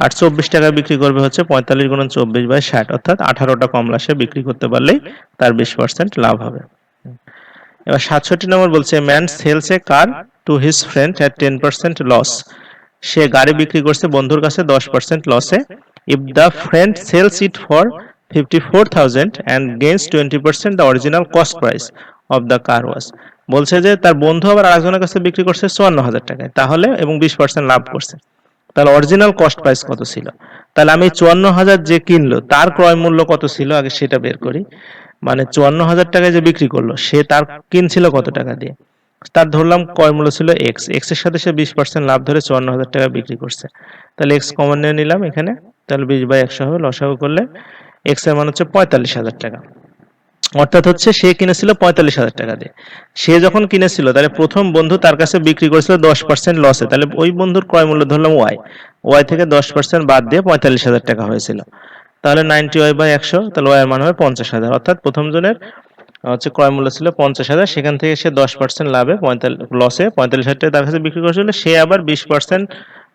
আর 24 টাকায় বিক্রি করবে হচ্ছে 45 গুণন 24/60, অর্থাৎ 18টা কমলা সে বিক্রি করতে পারলেই তার 20% লাভ হবে। এবার 67 নম্বর বলছে man sells a car to his friend at 10% loss, সে গাড়ি বিক্রি করছে বন্ধুর কাছে 10% লসে। If the friend sells it for 54,000 and gains 20%, the original cost price of the car was। বলছে যে তার বন্ধু আবার আরেকজনের কাছে বিক্রি করছে 54,000 টাকায়, তাহলে এবং 20% লাভ করছে, তাহলে অরিজিনাল কস্ট প্রাইস কত ছিল? তাহলে আমি 54,000 যে কিনলো তার ক্রয় মূল্য কত ছিল আগে সেটা বের করি। মানে 54,000 টাকায় যে বিক্রি করলো সে তার কিনছিল কত টাকা দিয়ে, তার ধরলাম ক্রয় মূল্য ছিল এক্স, এক্স এর সাথে সে 20% লাভ ধরে 54,000 টাকা বিক্রি করছে, তাহলে এক্স কমন নিয়ে নিলাম এখানে, তাহলে 20/100 হবে, লসাগু করলে এক্স এর মান হচ্ছে 45,000 টাকা, অর্থাৎ হচ্ছে সে কিনেছিল 45,000 টাকা দিয়ে। সে যখন কিনেছিল তাহলে প্রথম বন্ধু তার কাছে বিক্রি করেছিল 10% লসে, তাহলে ওই বন্ধুর ক্রয় মূল্য ধরলাম ওয়াই, ওয়াই থেকে 10% বাদ দিয়ে 45,000 টাকা হয়েছিল, তাহলে 90y/100, তাহলে ওয়াই এর মান হবে 50,000, অর্থাৎ প্রথম জনের হচ্ছে ক্রয় মূল্য ছিল 50,000, সেখান থেকে সে 10% লাভে লসে 45,000 টাকা তার কাছে বিক্রি করেছিল, সে আবার 20%,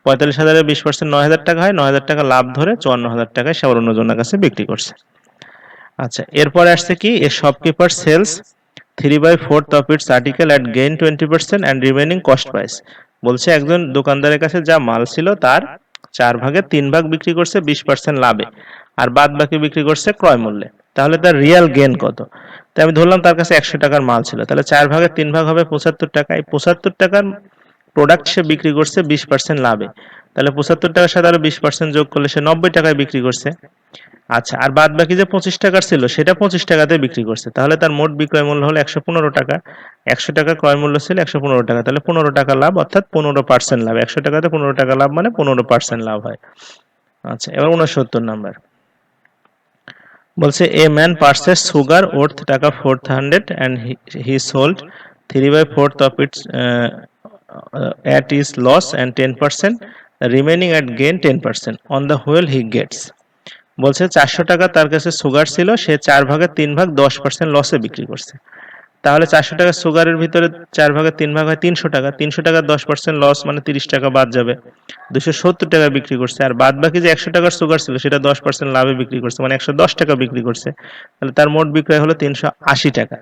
45,000-এর 20% 9,000 টাকা হয়, 9,000 টাকা লাভ ধরে 54,000 টাকায় সে আবার অন্যজনের কাছে বিক্রি করছে। আচ্ছা, এরপরে আসছে কি a shopkeeper sells 3/4 of its article at gain 20% and remaining cost price. বলছে একজন দোকানদারের কাছে যা মাল ছিল তার 4/3 বিক্রি করছে 20% লাভে, আর বাদ বাকি বিক্রি করছে ক্রয় মূল্যে, তাহলে তার রিয়াল গেইন কত? তাই আমি ধরলাম তার কাছে 100 টাকার মাল ছিল, তাহলে 4/3 হবে 75 টাকা, এই 75 টাকার প্রোডাক্ট সে বিক্রি করছে 20% লাভে, তাহলে 75 টাকার সাথে আরো 20% যোগ করলে সে 90 টাকায় বিক্রি করছে। আচ্ছা, আর বাদ বাকি যে 25 টাকার ছিল সেটা 25 টাকাতে বিক্রি করছে, তাহলে তার মোট বিক্রয় মূল্য হলো 115 টাকা, 100 টাকা ক্রয় মূল্য ছিল 115 টাকা, তাহলে 15 টাকা লাভ, অর্থাৎ 15% লাভ, 100 টাকাতে 15 টাকা লাভ মানে 15% লাভ হয়। আচ্ছা, এবার 69 নাম্বার বলছে a man purchase sugar worth টাকা 400 and he sold 3/4 of its at his loss and 10%, remaining at gain 10%, on the whole he gets। বলছে 400 টাকা তার কাছে সুগার ছিল, সে 4/3 10% লসে বিক্রি করছে, তাহলে 400 টাকা সুগারের ভিতরে 4/3 হয় 300 টাকা, 300 টাকা 10% লস মানে 30 টাকা বাদ যাবে, 270 টাকা বিক্রি করছে, আর বাদ বাকি যে 100 টাকার সুগার ছিল সেটা 10% লাভে বিক্রি করছে, মানে 110 টাকা বিক্রি করছে, তাহলে তার মোট বিক্রয় হলো 380 টাকা,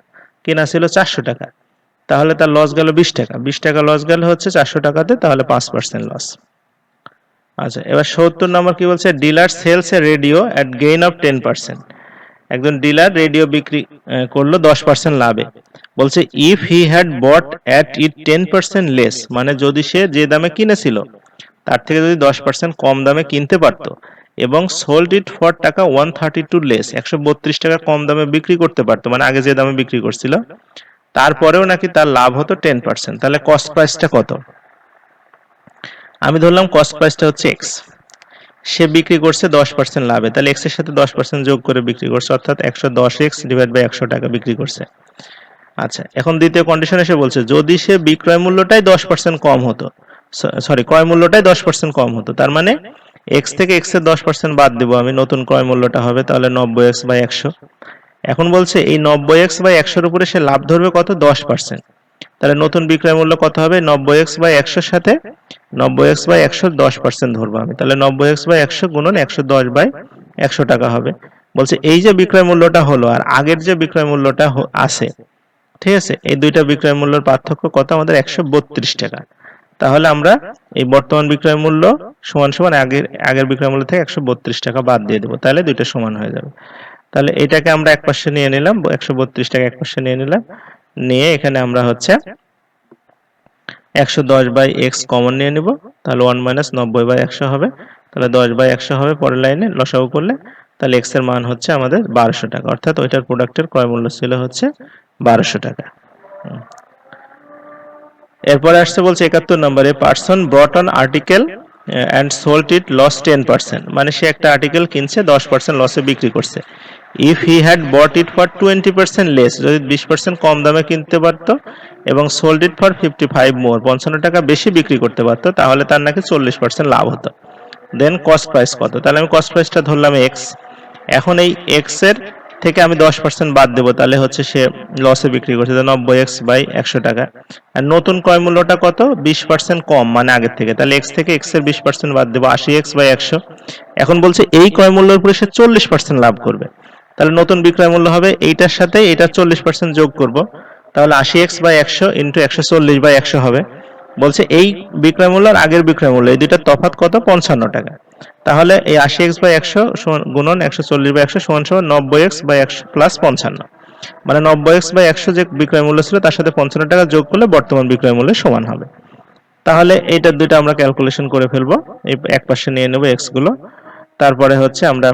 কেনা ছিল 400 টাকা, তাহলে তার লস গেল 20 টাকা, 20 টাকা লস গেল হচ্ছে 400 টাকাতে, তাহলে 5% লস। আচ্ছা, এবার 70 নম্বর কি বলছে dealer sells a radio at gain of 10%। একজন ডিলার রেডিও বিক্রি করলো 10% লাভে, বলছে if he had bought at it 10% less, মানে যদি সে যে দামে কিনেছিল তার থেকে যদি 10% কম দামে কিনতে পারত এবং সোল্ড ইট ফর টাকা 132 লেস, 132 টাকা কম দামে বিক্রি করতে পারতো, মানে আগে যে দামে বিক্রি করছিল, তারপরেও নাকি তার লাভ হতো 10%, তাহলে কস্ট প্রাইসটা কত? আমি ধরলাম কস্ট প্রাইসটা হচ্ছে এক্স, সে বিক্রি করছে 10% লাভে, তাহলে এক্স এর সাথে 10% যোগ করে বিক্রি করছে, অর্থাৎ 110x ডিভাইড বাই 100 টাকা বিক্রি করছে। আচ্ছা, এখন দ্বিতীয় কন্ডিশন এসে বলছে যদি সে বিক্রয় মূল্যটাই 10% কম হতো, সরি ক্রয় মূল্যটাই 10% কম হতো, তার মানে এক্স থেকে এক্স এর 10% বাদ দিব আমি, নতুন ক্রয় মূল্যটা হবে তাহলে 90x বাই 100। এখন বলছে এই 90x বাই 100 উপরে সে লাভ ধরবে কত? 10%। তাহলে নতুন বিক্রয় মূল্য কত হবে? 90x বাই 100 সাথে 90x বাই 100 10% ধরবো আমি, তাহলে 90x বাই 100 গুণন 110 বাই 100 টাকা হবে। বলছে এই যে বিক্রয় মূল্যটা হলো আর আগের যে বিক্রয় মূল্যটা আছে, ঠিক আছে, এই দুইটা বিক্রয় মূল্যের পার্থক্য কত? আমাদের 132 টাকা। তাহলে আমরা এই বর্তমান বিক্রয় মূল্য সমান সমান আগের বিক্রয় মূল্য থেকে 132 টাকা বাদ দিয়ে দেবো, তাহলে দুইটা সমান হয়ে যাবে। তাহলে এটাকে আমরা একপাশে নিয়ে নিলাম, 132 টাকা একপাশে নিয়ে নিলাম, নিয়ে এখানে আমরা হচ্ছে 110 বাই এক্স কমন নিয়ে নিব, তাহলে 1 মাইনাস 90 বাই 100 হবে, তাহলে 10 বাই 100 হবে পরের লাইনে লসাগু করলে, তাহলে এক্স এর মান হচ্ছে আমাদের 1200 টাকা, অর্থাৎ ওইটার প্রোডাক্টের ক্রয় মূল্য ছিল হচ্ছে 1200 টাকা। এরপরে আসছে বলছে 71 নম্বরে, person brought on article and sold it loss 10%, মানে সে একটা আর্টিকেল কিনছে 10% লসে বিক্রি করছে। If he had bought it for 20% less, যদি 20% কম দামে কিনতে পারতো এবং সোল্ড ইট ফর 55 মোর, 55 টাকা বেশি বিক্রি করতে পারতো, তাহলে তার নাকি 40% লাভ হতো। দেন কস্ট প্রাইস কত? তাহলে আমি কস্ট প্রাইসটা ধরলাম এক্স। এখন এই এক্স এর থেকে আমি 10% বাদ দেবো, তাহলে হচ্ছে সে লসে বিক্রি করছে 90x বাই 100 টাকা। আর নতুন ক্রয় মূল্যটা কত? 20% কম, মানে আগের থেকে, তাহলে এক্স থেকে এক্স এর 20% বাদ দেবো, 80x বাই 100। এখন বলছে এই ক্রয় মূল্যের উপরে সে 40% লাভ করবে, তাহলে নতুন বিক্রয় মূল্য হবে এইটার সাথে এইটার 40% যোগ করব, তাহলে 80x বাই 100 ইন্টু 140 বাই 100 হবে। বলছে এই বিক্রয় মূল্য আর আগের বিক্রয় মূল্য এই দুইটার তফাৎ কত? 55 টাকা। তাহলে এই 80x বাই 100 গুণন 140 বাই 100 সমান সমান 90x বাই 100 প্লাস 55, মানে 90x বাই 100 যে বিক্রয় মূল্য ছিল তার সাথে 55 টাকা যোগ করলে বর্তমান বিক্রয় মূল্যের সমান হবে। তাহলে এইটার দুইটা আমরা ক্যালকুলেশন করে ফেলবো, এই এক পাশে নিয়ে নেব এক্স গুলো, তারপরে হচ্ছে আমরা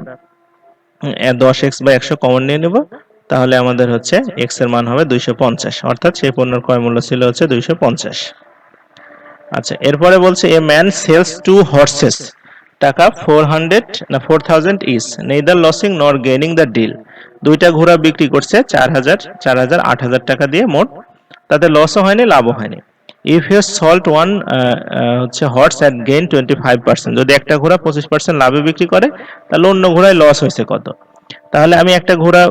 10x বাই 100 কমন নিয়ে নেব, তাহলে আমাদের হচ্ছে x এর মান হবে 250, অর্থাৎ সেই পণ্যের ক্রয় মূল্য ছিল হচ্ছে 250। আচ্ছা, এরপরে বলছে এ ম্যান সেলস 2 হর্সেস, টাকা 4000 ইজ নেইদার লসিং নর গেইনিং দ্য ডিল, দুইটা ঘোড়া বিক্রি করছে 4000 4000 8000 টাকা দিয়ে মোট, তাতে লসও হয়নি লাভও হয়নি। ইফ ইউ সল্ট ওয়ান হচ্ছে হর্স অ্যাট গেইন 25%, যদি একটা ঘোড়া 25% লাভে বিক্রি করে তাহলে অন্য ঘোড়ায় লস হয়েছে কত? তাহলে আমি একটা ঘোড়া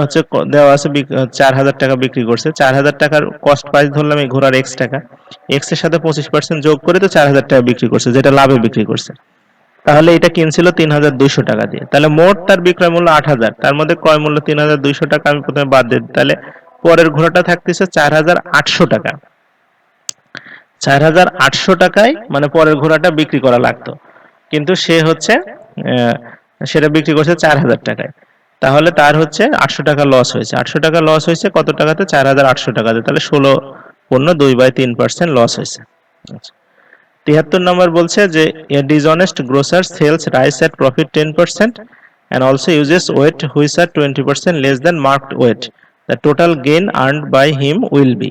হচ্ছে দেওয়া আছে 4000 টাকা বিক্রি করছে, 4000 টাকার কস্ট প্রাইস ধরলাম এই ঘোড়ার এক্স টাকা, এক্স এর সাথে 25% যোগ করে তো 4000 টাকা বিক্রি করছে, যেটা লাভে বিক্রি করছে। তাহলে এটা কিনছিল 3200 টাকা দিয়ে, তাহলে মোট তার বিক্রয় মূল্য 8000, তার মধ্যে ক্রয় মূল্য 3200 টাকা আমি প্রথমে বাদ দিই, তাহলে পরের ঘোড়াটা থাকতেছে 4800 টাকা। 4800 টাকায় মানে পরের ঘোড়াটা বিক্রি করা লাগতো, কিন্তু সে হচ্ছে সেটা বিক্রি করছে 4000 টাকায়, তাহলে তার হচ্ছে 800 টাকা লস হয়েছে। 800 টাকা লস হয়েছে কত টাকাতে? 4800 টাকাতে, তাহলে 16 পণ্য 2/3% লস হয়েছে। আচ্ছা, 73 নম্বর বলছে যে a dishonest grocer sells rice at profit 10% and also uses weight which are 20% less than marked weight, the total gain earned by him will be,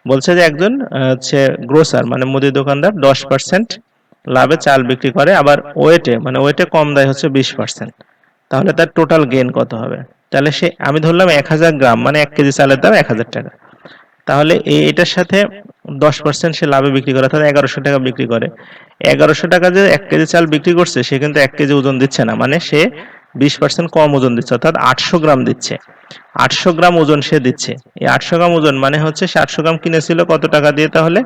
বলছে যে একজন হচ্ছে গ্রোসার মানে মুদি দোকানদার 10% লাভে চাল বিক্রি করে, আবার ওয়েটে মানে ওয়েটে কম দেয় হচ্ছে 20%, তাহলে তার টোটাল গেইন কত হবে? তাহলে সে আমি ধরলাম 1000 গ্রাম মানে 1 কেজি চালের দাম 1000 টাকা, তাহলে এটার সাথে 10% সে লাভে বিক্রি করে, তাহলে 1100 টাকা বিক্রি করে। 1100 টাকা যে 1 কেজি চাল বিক্রি করছে সে কিন্তু 1 কেজি ওজন দিচ্ছে না, মানে সে 20% কম ওজন দিচ্ছে, অর্থাৎ 800 গ্রাম দিচ্ছে। 800 গ্রাম ওজন সে দিচ্ছে, এই 800 গ্রাম ওজন মানে হচ্ছে সে 800 গ্রাম কিনেছিল কত টাকা দিয়ে? তাহলে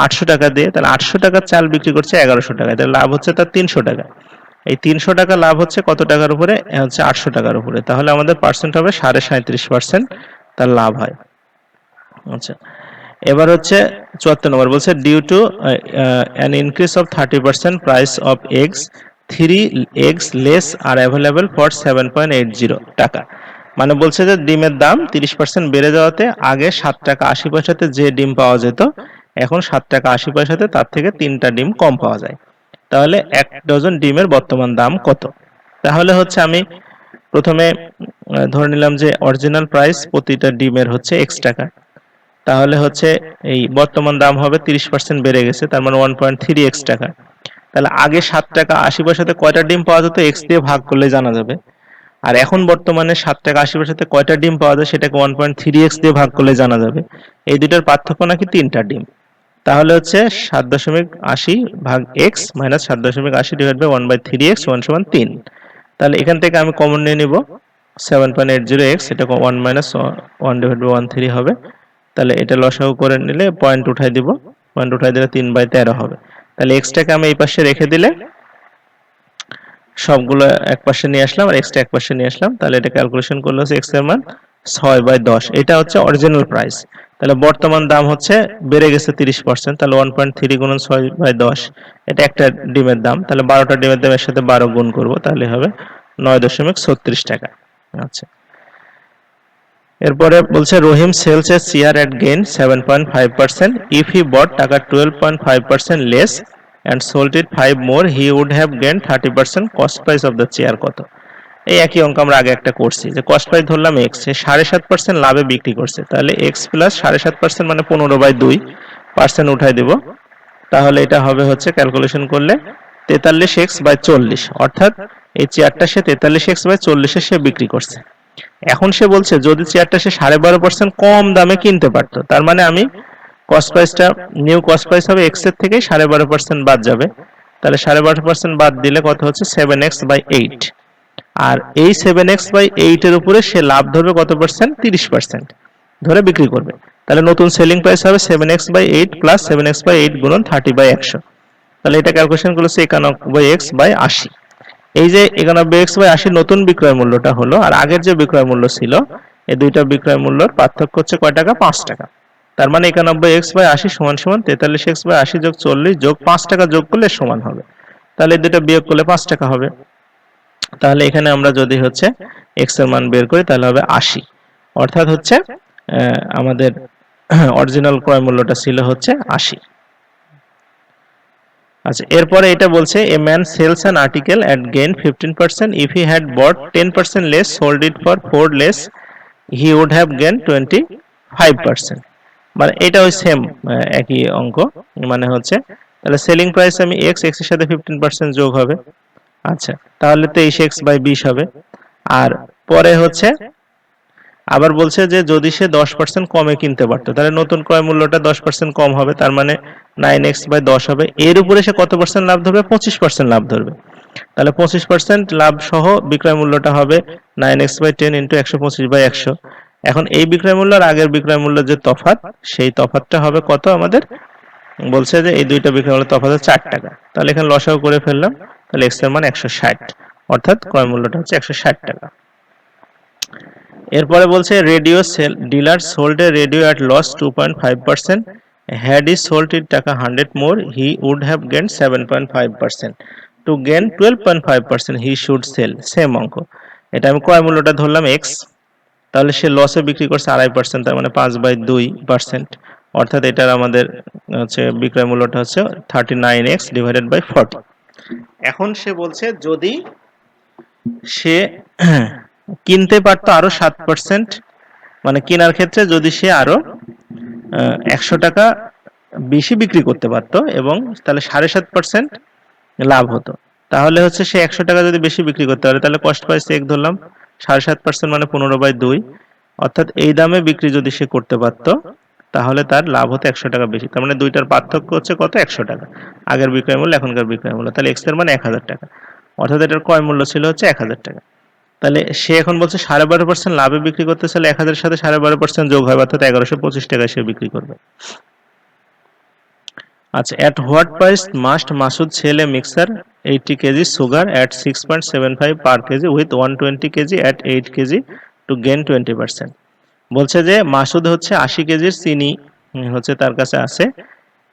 800 টাকা দিয়ে, তাহলে 800 টাকার চাল বিক্রি করছে 1100 টাকায়, তাহলে লাভ হচ্ছে তার 300 টাকা। এই 300 টাকা লাভ হচ্ছে কত টাকার উপরে? হচ্ছে 800 টাকার উপরে, তাহলে আমাদের পার্সেন্ট হবে 37.5% তার লাভ হয়। আচ্ছা, এবার হচ্ছে 74 নম্বর বলছে due to an increase of 30% price of eggs 3 eggs less are available for 7.80 টাকা, মানে বলছে যে ডিমের দাম 30% বেড়ে যাওয়াতে আগে 7 টাকা 80 পয়সাতে যে ডিম পাওয়া যেত এখন 7 টাকা 80 পয়সাতে তার থেকে 3টা ডিম কম পাওয়া যায়। তাহলে 1 ডজন ডিমের বর্তমান দাম কত? তাহলে হচ্ছে আমি প্রথমে ধরে নিলাম যে অরিজিনাল প্রাইস প্রতিটা ডিমের হচ্ছে x টাকা, তাহলে হচ্ছে এই বর্তমান দাম হবে 30% বেড়ে গেছে, তার মানে 1.3x টাকা। তাহলে আগে 7 টাকা 80 পয়সাতে কয়টা ডিম পাওয়া যেত x দিয়ে ভাগ করলে জানা যাবে। আর এখন বর্তমানে 7 টাকা 80 পয়সাতে কয়টা ডিম পাওয়া যায় সেটাকে 1.3x দিয়ে ভাগ করলে জানা যাবে। এই দুইটার পার্থক্য নাকি 3টা ডিম। তাহলে হচ্ছে 7.80 ভাগ x minus 7.80 divide by 1/3x 1 সমান 3। তাহলে এখান থেকে আমি কমন নিয়ে নিব 7.80x, এটা 1 মাইনাস 1 ডিভাইড বাই 1/3 হবে। তাহলে এটা লসাগু করে নিলে পয়েন্ট উঠাই দিব, পয়েন্ট উঠাই দিলে 3/13 হবে। তাহলে এক্সটাকে আমি এই পাশে রেখে দিলে সবগুলো এক পাশে নিয়ে আসলাম আর এক্সটা এক পাশে নিয়ে আসলাম, তাহলে এটা ক্যালকুলেশন করলে হচ্ছে এক্স এর মান 6/10। এটা হচ্ছে অরিজিনাল প্রাইস। তাহলে বর্তমান দাম হচ্ছে বেড়ে গেছে 30%, তাহলে 1.3 গুণন 6/10, এটা একটা ডিমের দাম। তাহলে 12টা ডিমের দাম এর সাথে 12 গুণ করব, তাহলে হবে 9.36 টাকা। আচ্ছা, এরপরে বলছে Rahim sells a share at gain 7.5%, if he bought টাকা 12.5% less and sold it 5 more, he would have gained 30%. Cost price of the chair কত? এই একই অঙ্ক আমরা আগে একটা করছি, যে কস্ট প্রাইস ধরলাম এক্স, সে 7.5% লাভে বিক্রি করছে, তাহলে এক্স প্লাস 7.5% মানে 15/2% উঠাই দিব। তাহলে এটা হবে হচ্ছে ক্যালকুলেশন করলে 43x/40, অর্থাৎ এই চেয়ারটা সে 43x/40 সে বিক্রি করছে। এখন সে বলছে যদি চেয়ারটা সে 12.5% কম দামে কিনতে পারতো, তার মানে আমি কস্ট প্রাইসটা, নিউ কস্ট প্রাইস হবে এক্স এর থেকে 12.5% বাদ যাবে, তাহলে 12.5% বাদ দিলে কত হচ্ছে 7x/8। আর এই 7x/8 এর উপরে সে লাভ ধরবে কত পার্সেন্ট? 30% ধরে বিক্রি করবে। তাহলে নতুন সেলিং প্রাইস হবে 7x/8 প্লাস 7x/8 গুণন 30/100। তাহলে এটা ক্যালকুলেশন করলে 91x/80। এই যে 91x/80 নতুন বিক্রয় মূল্যটা হলো, আর আগের যে বিক্রয় মূল্য ছিল, এই দুইটা বিক্রয় মূল্যের পার্থক্য হচ্ছে কয় টাকা? 5 টাকা। তার মানে 91x/80 সমান সমান 43x/80 যোগ 40 যোগ 5 টাকা যোগ করলে সমান হবে। তাহলে এই দুটো বিয়োগ করলে 5 টাকা হবে। তাহলে এখানে আমরা যদি হচ্ছে x এর মান বের করি তাহলে হবে 80, অর্থাৎ হচ্ছে আমাদের অরিজিনাল ক্রয় মূল্যটা ছিল হচ্ছে 80। আচ্ছা, এরপরে এটা বলছে a man sells an article at gain 15%, if he had bought 10% less sold it for 4 less, he would have gain 25%। মানে এটা ওই সেম একই অঙ্ক, মানে হচ্ছে তাহলে সেলিং প্রাইস আমি x, x এর সাথে 15% যোগ হবে। আচ্ছা, তাহলে 23x/20 হবে। আর পরে হচ্ছে আবার বলছে যে যদি সে 10% কমে কিনতে পারতো, তাহলে নতুন ক্রয় মূল্যটা 10% কম হবে, তার মানে 9x/10 হবে। এর উপরে সে কত পার্সেন্ট লাভ ধরবে? 25% লাভ ধরবে। তাহলে 25% লাভ সহ বিক্রয় মূল্যটা হবে 9x/10 ইন্টু 125/100। এখন এই বিক্রয় মূল্য আর আগের বিক্রয় মূল্যের যে তফাৎ, সেই তফাৎটা হবে কত আমাদের? বলছে যে এই দুইটা বিক্রয় মূল্য তফাৎ হচ্ছে 4 টাকা। তাহলে এখানে লসাগু করে ফেললাম, তাহলে x এর মান 160, অর্থাৎ ক্রয় মূল্যটা হচ্ছে 160 টাকা। এরপরে বলছে radio sale dealer sold a radio at loss 2.5%, had he sold it টাকা 100 more, he would have gain 7.5%। To gain 12.5% he should sell. Same অঙ্ক, এটা আমি ক্রয় মূল্যটা ধরলাম এক্স, তাহলে সে লসে বিক্রি করছে 2.5%, তার মানে 5/2%, অর্থাৎ এটার আমাদের হচ্ছে বিক্রয় মূল্যটা হচ্ছে 39x ডিভাইডেড বাই 40। এখন সে বলছে যদি সে কিনতে পারতো আরো 7%, মানে কেনার ক্ষেত্রে যদি সে আরো 100 টাকা বেশি বিক্রি করতে পারতো এবং তাহলে 7.5% লাভ হতো, তাহলে হচ্ছে সে 100 টাকা যদি বেশি বিক্রি করতে পারে, তাহলে কস্ট প্রাইস এক ধরলাম 7.5% মানে 15/2, অর্থাৎ এই দামে বিক্রি যদি সে করতে পারতো তাহলে তার লাভ হতো 100 টাকা বেশি। তার মানে দুইটার পার্থক্য হচ্ছে কত? 100 টাকা, আগের বিক্রয় মূল্য এখনকার বিক্রয় মূল্য। তাহলে এক্স এর মান 1000 টাকা, অর্থাৎ এটার ক্রয় মূল্য ছিল হচ্ছে 1000 টাকা। তাহলে সে এখন বলছে 12.5% লাভে বিক্রি করতে চাইলে 1000 এর সাথে 12.5% যোগ হয়, অর্থাৎ 1125 টাকায় সে বিক্রি করবে। আচ্ছা, at what price must Masud sell a mixer 80 kg sugar at 6.75 per kg with 120 kg at 8 kg to gain 20%? বলছে যে মাসুদ হচ্ছে 80 কেজির চিনি হচ্ছে তার কাছে আছে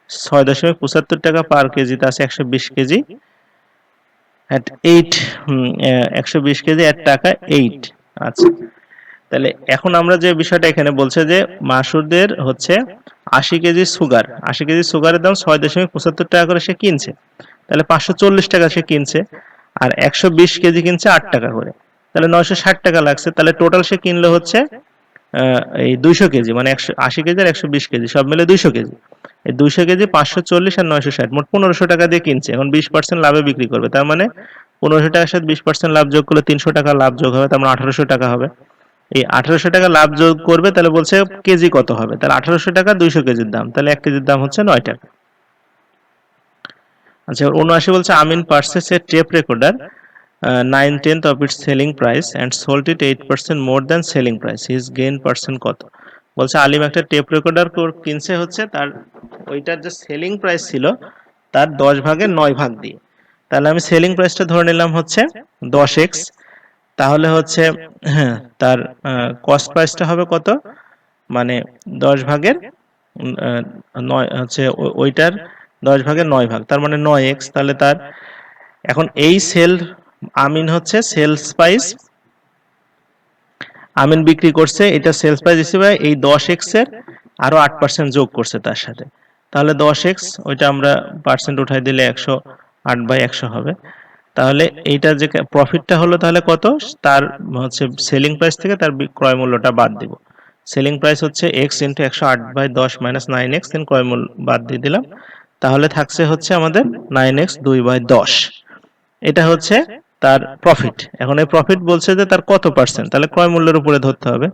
6.75 টাকা পার কেজিতে আছে 120 কেজি at 8, 120 কেজি at টাকা 8। আচ্ছা, তাহলে এখন আমরা যে বিষয়টা এখানে বলছে যে মাসুদের হচ্ছে 80 কেজি সুগার, 80 কেজি সুগারের দাম 6.75 টাকা করে সে কিনছে, তাহলে 540 টাকা সে কিনছে, আর 120 কেজি কিনছে 8 টাকা করে, তাহলে 960 টাকা লাগছে। তাহলে টোটাল সে কিনলো হচ্ছে এই 200 কেজি মানে 180 কেজি আর 120 কেজি সব মিলে 200 কেজি। এই 200 কেজি 540 আর 960 মোট 1500 টাকা দিয়ে কিনছে। এখন 20% লাভে বিক্রি করবে। তার মানে 1500 টাকার সাথে 20% লাভ যোগ করলে 300 টাকা লাভ যোগ হবে, তার মানে 1800 টাকা হবে। এই 1800 টাকা লাভ যোগ করবে, তাহলে বলছে কেজি কত হবে, তাহলে 1800 টাকা 200 কেজির দাম, তাহলে 1 কেজির দাম হচ্ছে 9 টাকা। আচ্ছা, 79 বলছে a man purchases a tape recorder 9/10 of its selling price and sold it 8% more than selling price. His gain percent কত? বলছে আলিম একটা টেপ রেকর্ডার কিনছে, হচ্ছে তার ওইটার যে সেলিং প্রাইস ছিল তার 10 ভাগের 9 ভাগ দিয়ে। তাহলে আমি সেলিং প্রাইসটা ধরে নিলাম হচ্ছে 10x। তাহলে হচ্ছে হ্যাঁ, তার কস্ট প্রাইসটা হবে কত, মানে 10 ভাগের 9 হচ্ছে ওইটার 10 ভাগের 9 ভাগ, তার মানে 9x। তাহলে তার এখন এই আমিন হচ্ছে সেলস প্রাইস, আমিন বিক্রি করছে এটা সেলস প্রাইস হিসেবে এই 10x এর আরো 8% যোগ করছে তার সাথে। তাহলে 10x ওইটা আমরা পার্সেন্ট উঠাই দিলে 108/100 হবে। তাহলে এইটা যে প্রফিটটা হলো তাহলে কত, তার হচ্ছে সেলিং প্রাইস থেকে তার ক্রয় মূল্যটা বাদ দিব। সেলিং প্রাইস হচ্ছে x ইন্টু 108/10 মাইনাস 9x, দেন ক্রয় মূল্য বাদ দিয়ে দিলাম। তাহলে থাকছে হচ্ছে আমাদের 9x 2/10। এটা হচ্ছে তার প্রফিট। এখন এই প্রফিট বলছে যে তার কত পার্সেন্ট, তাহলে ক্রয় মূল্যের উপরে ধরতে হবে।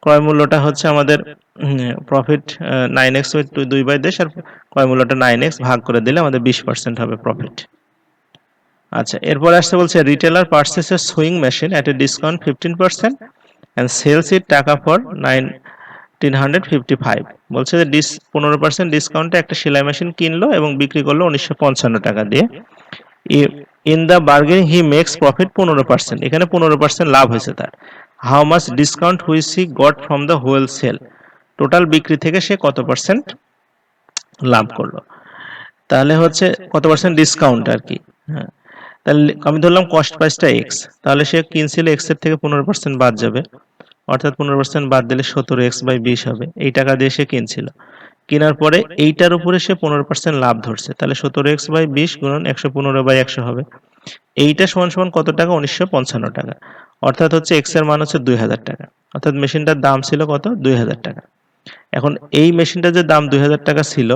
ক্রয় মূল্যটা হচ্ছে আমাদের প্রফিট 9x 2/10 আর ক্রয় মূল্যটা 9x ভাগ করে দিলে আমাদের 20% হবে প্রফিট। আচ্ছা, এরপর আসছে বলছে retailer purchases sewing machine at a discount 15% and sells it টাকা ফর 1955। বলছে যে 15% ডিসকাউন্টে একটা সেলাই মেশিন কিনলো এবং বিক্রি করলো 1955 টাকা দিয়ে। In the bargaining he makes profit 15%, এখানে 15% লাভ হয়েছে তার। How much discount which he got from the whole sale, total বিক্রি থেকে সে কত পার্সেন্ট লাভ করলো, তাহলে হচ্ছে কত পার্সেন্ট ডিসকাউন্ট আর কি। হ্যাঁ, তাহলে আমি ধরলাম কস্ট প্রাইসটা এক্স, তাহলে সে কিনছিল এক্স এর থেকে 15% বাদ যাবে, অর্থাৎ 15% বাদ দিলে 17x/20 হবে। এই টাকা দিয়ে সে কিনছিল, কেনার পরে এইটার উপরে সে 15% লাভ ধরছে, তাহলে 17x/20 গুণন 115/100 হবে। এইটা সমান সমান কত টাকা, 1955 টাকা। অর্থাৎ হচ্ছে এক্স এর মান হচ্ছে 2000 টাকা, অর্থাৎ মেশিনটার দাম ছিল কত, 2000 টাকা। এখন এই মেশিনটার যে দাম 2000 টাকা ছিল,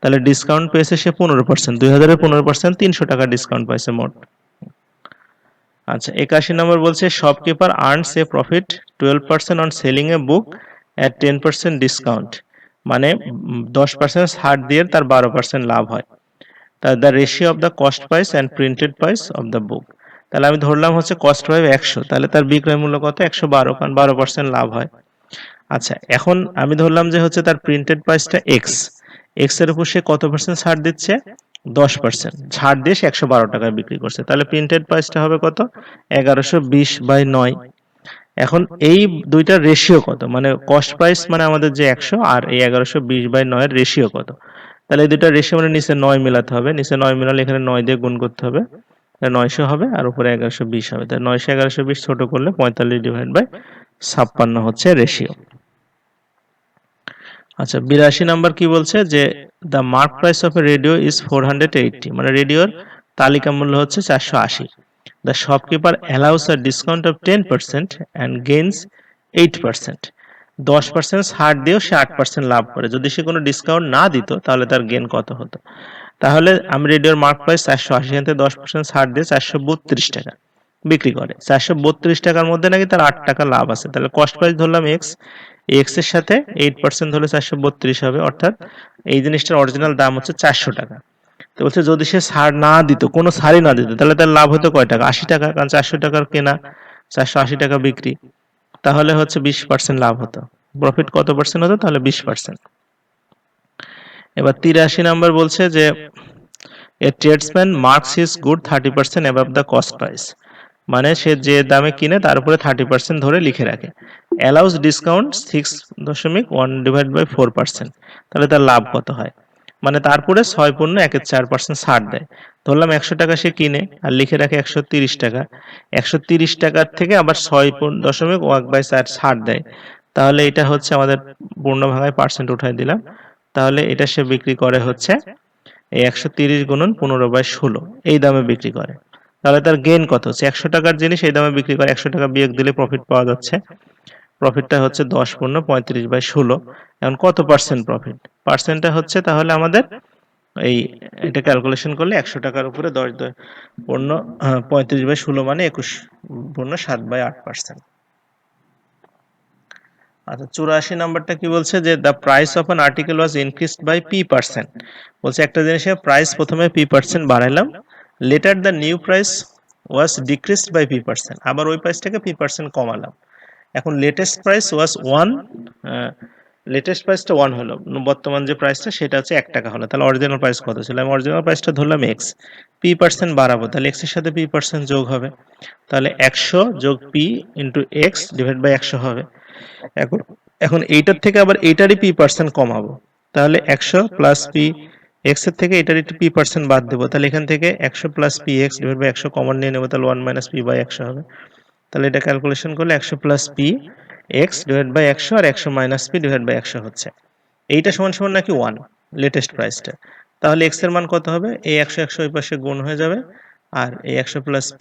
তাহলে ডিসকাউন্ট পেয়েছে সে 15%, 2000 এর 15% 300 টাকা ডিসকাউন্ট পাইছে মোট। আচ্ছা, 81 নম্বর বলছে shopkeeper earns A profit 12% on selling A book at 10% discount, মানে 10% ছাড় দিয়ে তার 12% লাভ হয়। তার the ratio of the cost price and printed price of the book, তাহলে আমি ধরলাম হচ্ছে কস্ট প্রাইস 100, তাহলে তার বিক্রয় মূল্য কত, 112, কারণ 12% লাভ হয়। আচ্ছা, এখন আমি ধরলাম যে হচ্ছে তার প্রিন্টেড প্রাইসটা এক্স, এক্স এর উপর সে কত পার্সেন্ট ছাড় দিচ্ছে, 10% ছাড় দিয়ে সে 112 টাকায় বিক্রি করছে, তাহলে প্রিন্টেড প্রাইসটা হবে কত, 1120/9। এখন এই দুইটার রেশিও কত, মানে কস্ট প্রাইস মানে আমাদের যে 100 আর এই 1120/9 এর রেশিও কত, তাহলে এই দুইটার রেশিও মানে নিচে 9 মেলাতে হবে, নিচে 9 মেলালে এখানে 9 দিয়ে গুণ করতে হবে, 900 হবে আর উপরে 1120 হবে, তাহলে 900 1120 ছোট করলে 45/56 হচ্ছে রেশিও। আচ্ছা, 82 নাম্বার কি বলছে যে the mark price of A radio is 480, মানে রেডিওর তালিকা মূল্য হচ্ছে 480। The shopkeeper allows a discount of 10% and gains 8%। 10% ছাড় দিয়েও সে 8% লাভ করে, যদি সে কোনো ডিসকাউন্ট না দিত তাহলে তার গেইন কত হতো। তাহলে আমি রেডিওর মার্ক প্রাইস 480, এখান থেকে 10% ছাড় দিয়ে 432 টাকা বিক্রি করে। 432 টাকার মধ্যে নাকি তার 8 টাকা লাভ আছে, তাহলে কস্ট প্রাইস ধরলাম এক্স, এক্স এর সাথে 8% ধরলে 432 হবে, অর্থাৎ এই জিনিসটার অরিজিনাল দাম হচ্ছে 400 টাকা। তো বলছে যদি সে ছাড় না দিত, কোনো ছাড়ই না দিত, তাহলে তার লাভ হতো কয় টাকা, 80 টাকা, কারণ 400 টাকার কেনা, 480 টাকা বিক্রি, তাহলে হচ্ছে 20% লাভ হতো। প্রফিট কত পার্সেন্ট হতো, তাহলে 20%। এবার 83 নাম্বার বলছে যে a tradesman marks his good 30% above the cost price, মানে সে যে দামে কিনে তার উপরে 30% ধরে লিখে রাখে। অ্যালাউস ডিসকাউন্ট 6.1/4%, তাহলে তার লাভ কত হয়, মানে তারপরে 6 পণ্য 1/4% ছাড় দেয়। ধরলাম 100 টাকা সে কিনে আর লিখে রাখে 130 টাকা, 130 টাকার থেকে আবার 6.1/4 ছাড় দেয়, তাহলে এটা হচ্ছে আমাদের পূর্ণ ভাঙায় পার্সেন্ট উঠাই দিলাম, তাহলে এটা সে বিক্রি করে হচ্ছে এই 130 গুণন 15/16 এই দামে বিক্রি করে। তাহলে তার গেইন কত হচ্ছে, 100 টাকার জিনিস এই দামে বিক্রি করে, 100 টাকা বিয়োগ দিলে প্রফিট পাওয়া যাচ্ছে প্রফিটটা হচ্ছে 10 × 35/16। এখন কত পার্সেন্ট প্রফিট? পার্সেন্টটা হচ্ছে তাহলে আমাদের এটা ক্যালকুলেশন করলে 100 টাকার উপরে 10 35/16 মানে 21/7/8%। আচ্ছা, 84 নাম্বারটা কি বলছে যে the price of an article was increased by p%। বলছে একটা জিনিসের প্রাইস প্রথমে p% বাড়াইলাম, later the new price was decreased by p%, আবার ওই প্রাইসটাকে p% কমালাম। এখন লেটেস্ট প্রাইস ওয়াজ 1, লেটেস্ট প্রাইসটা 1 হলো, বর্তমান যে প্রাইসটা সেটা হচ্ছে 1 টাকা হলো। তাহলে অরিজিনাল প্রাইস কত ছিল? আমি অরিজিনাল প্রাইসটা ধরলাম x, p% বাড়াবো, তাহলে x এর সাথে p% যোগ হবে, তাহলে 100 যোগ p into x divide by 100 হবে। এখন এইটার থেকে আবার এইটারই p% কমাবো, তাহলে 100 প্লাস p x এর থেকে এটার একটু p% বাদ দেবো, তাহলে এখান থেকে 100 plus p x divide by 100 common নিয়ে নেবো, তাহলে 1 মাইনাস p বাই 100 হবে। তাহলে এটা ক্যালকুলেশন করলে 100 plus p x divide by 100 আর 100 মাইনাস p ডিভাইড বাই 100 হচ্ছে। এইটা সমান সমান নাকি 1 লেটেস্ট প্রাইসটা, তাহলে x এর মান কত হবে? এই 100 100 ওই পাশে গুণ হয়ে যাবে, আর এই 100 প্লাস p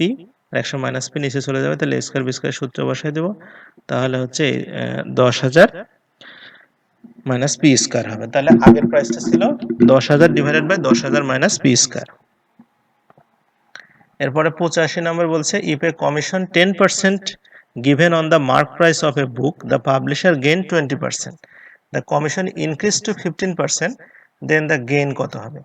আর 100 মাইনাস p নিচে চলে যাবে, তাহলে a স্কয়ার b স্কয়ার সূত্র বসাই দেব, তাহলে হচ্ছে 10,000 মাইনাস p স্কয়ার হবে। তাহলে আগের প্রাইসটা ছিল 10,000 divided by 10,000 minus p square. এরপরে 85 নম্বর বলছে if a commission 10% given on the mark price of a book, the publisher gain 20%, the commission increase to 15%, then the gain কত হবে?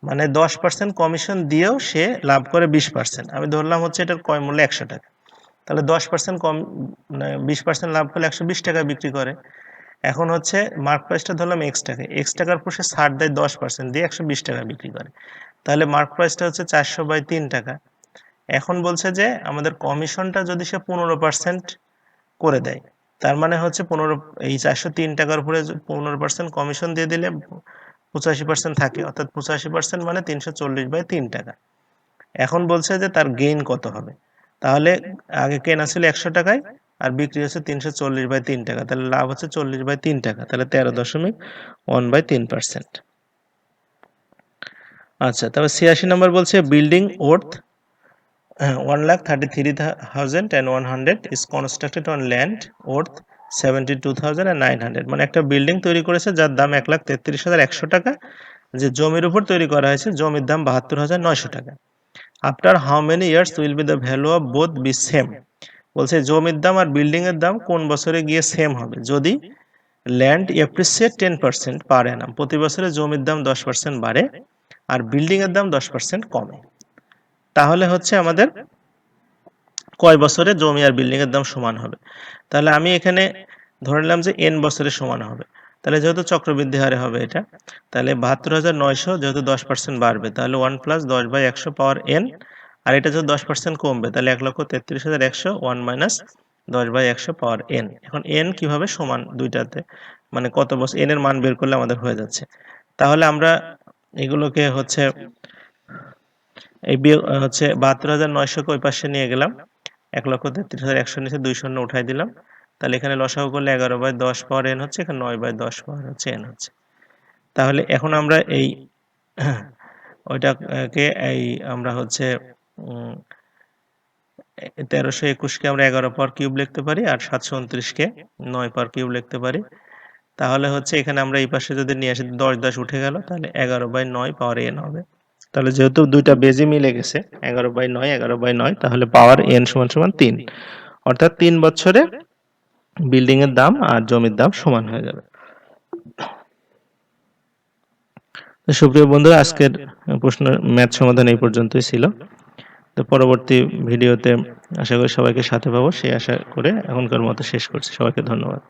মানে 10% কমিশন দিয়েও সে লাভ করে 20%। আমি ধরলাম হচ্ছে এটার ক্রয় মূল্য 100 টাকা, তাহলে 10% কম, 20% লাভ করলে 120 টাকা বিক্রি করে। এখন হচ্ছে মার্ক প্রাইসটা ধরলাম x টাকা, x টাকার উপর সে ছাড় দেয় 10% দিয়ে 120 টাকা বিক্রি করে, তাহলে মার্ক প্রাইসটা হচ্ছে 400/3 টাকা। এখন বলছে যে আমাদের কমিশনটা যদি সে 15% করে দেয়, তার মানে হচ্ছে 15, এই 403 টাকার উপরে 15% কমিশন দিয়ে দিলে 85% থাকে, অর্থাৎ 85% মানে 340/3 টাকা। এখন বলছে যে তার গেইন কত হবে? তাহলে আগে কেনা ছিল 100 টাকায় আর বিক্রি হচ্ছে 340/3 টাকা, তাহলে লাভ হচ্ছে 40/3 টাকা, তাহলে 13.1/3%। আচ্ছা, তবে 86 নম্বর বলছে building worth 1,33,100 is constructed on land worth 72,900, মানে একটা বিল্ডিং তৈরি করেছে যার দাম 1,33,100 টাকা, যে জমির উপর তৈরি করা হয়েছে, জমির দাম 72,900 টাকা। After how many years will be the value of both be same? বলছে জমির দাম আর বিল্ডিং এর দাম কোন বছরে গিয়ে সেম হবে? যদি ল্যান্ড অ্যাপ্রিসিয়েট 10% পার অ্যানাম, প্রতি বছরে জমির দাম 10% বাড়ে আর বিল্ডিং এর দাম 10% কমে, তাহলে হচ্ছে আমাদের কয় বছরে জমি আর বিল্ডিং এর দাম সমান হবে? তাহলে আমি এখানে ধরে নিলাম যে n বছরে সমান হবে, তাহলে যেহেতু চক্রবৃদ্ধি হারে হবে এটা, তাহলে 72,900 যেহেতু 10% বাড়বে, তাহলে 1 প্লাস 10/100 পাওয়ার n, আর এটা যদি 10% কমবে তাহলে 1,33,100 1 মাইনাস 10/100 পাওয়ার n। এখন n কিভাবে সমান দুইটাতে, মানে কত বছর n এর মান বের করলে আমাদের হয়ে যাচ্ছে। তাহলে আমরা এগুলোকে হচ্ছে এই হচ্ছে 72,900 কে ওই পাশে নিয়ে গেলাম, 1,33,100 নিচে 2 শূন্য উঠাই দিলাম, তাহলে এখানে লসাগু করলে 11/10 পাওয়ার n হচ্ছে, এখানে 9/10 পাওয়ার হচ্ছে n হচ্ছে। তাহলে এখন আমরা এই ওইটাকে আমরা হচ্ছে 1321 কে আমরা 11 পাওয়ার কিউব লিখতে পারি, আর 729 কে 9 পাওয়ার কিউব লিখতে পারি। তাহলে হচ্ছে এখানে আমরা এই পাশে যদি নিয়ে আসি 10 উঠে গেল, তাহলে 11/9 পাওয়ার n হবে। তাহলে যেহেতু দুইটা বেজে মিলে গেছে 11/9 11/9, তাহলে পাওয়ার n সমান সমান 3, অর্থাৎ 3 বছরে বিল্ডিং এর দাম আর জমির দাম সমান হয়ে যাবে। তো সুপ্রিয় বন্ধুরা, আজকের প্রশ্ন ম্যাথ সমাধান এই পর্যন্তই ছিল। তো পরবর্তী ভিডিওতে আশা করি সবাইকে সাথে পাবো, সেই আশা করে এখনকার মতো শেষ করছি। সবাইকে ধন্যবাদ।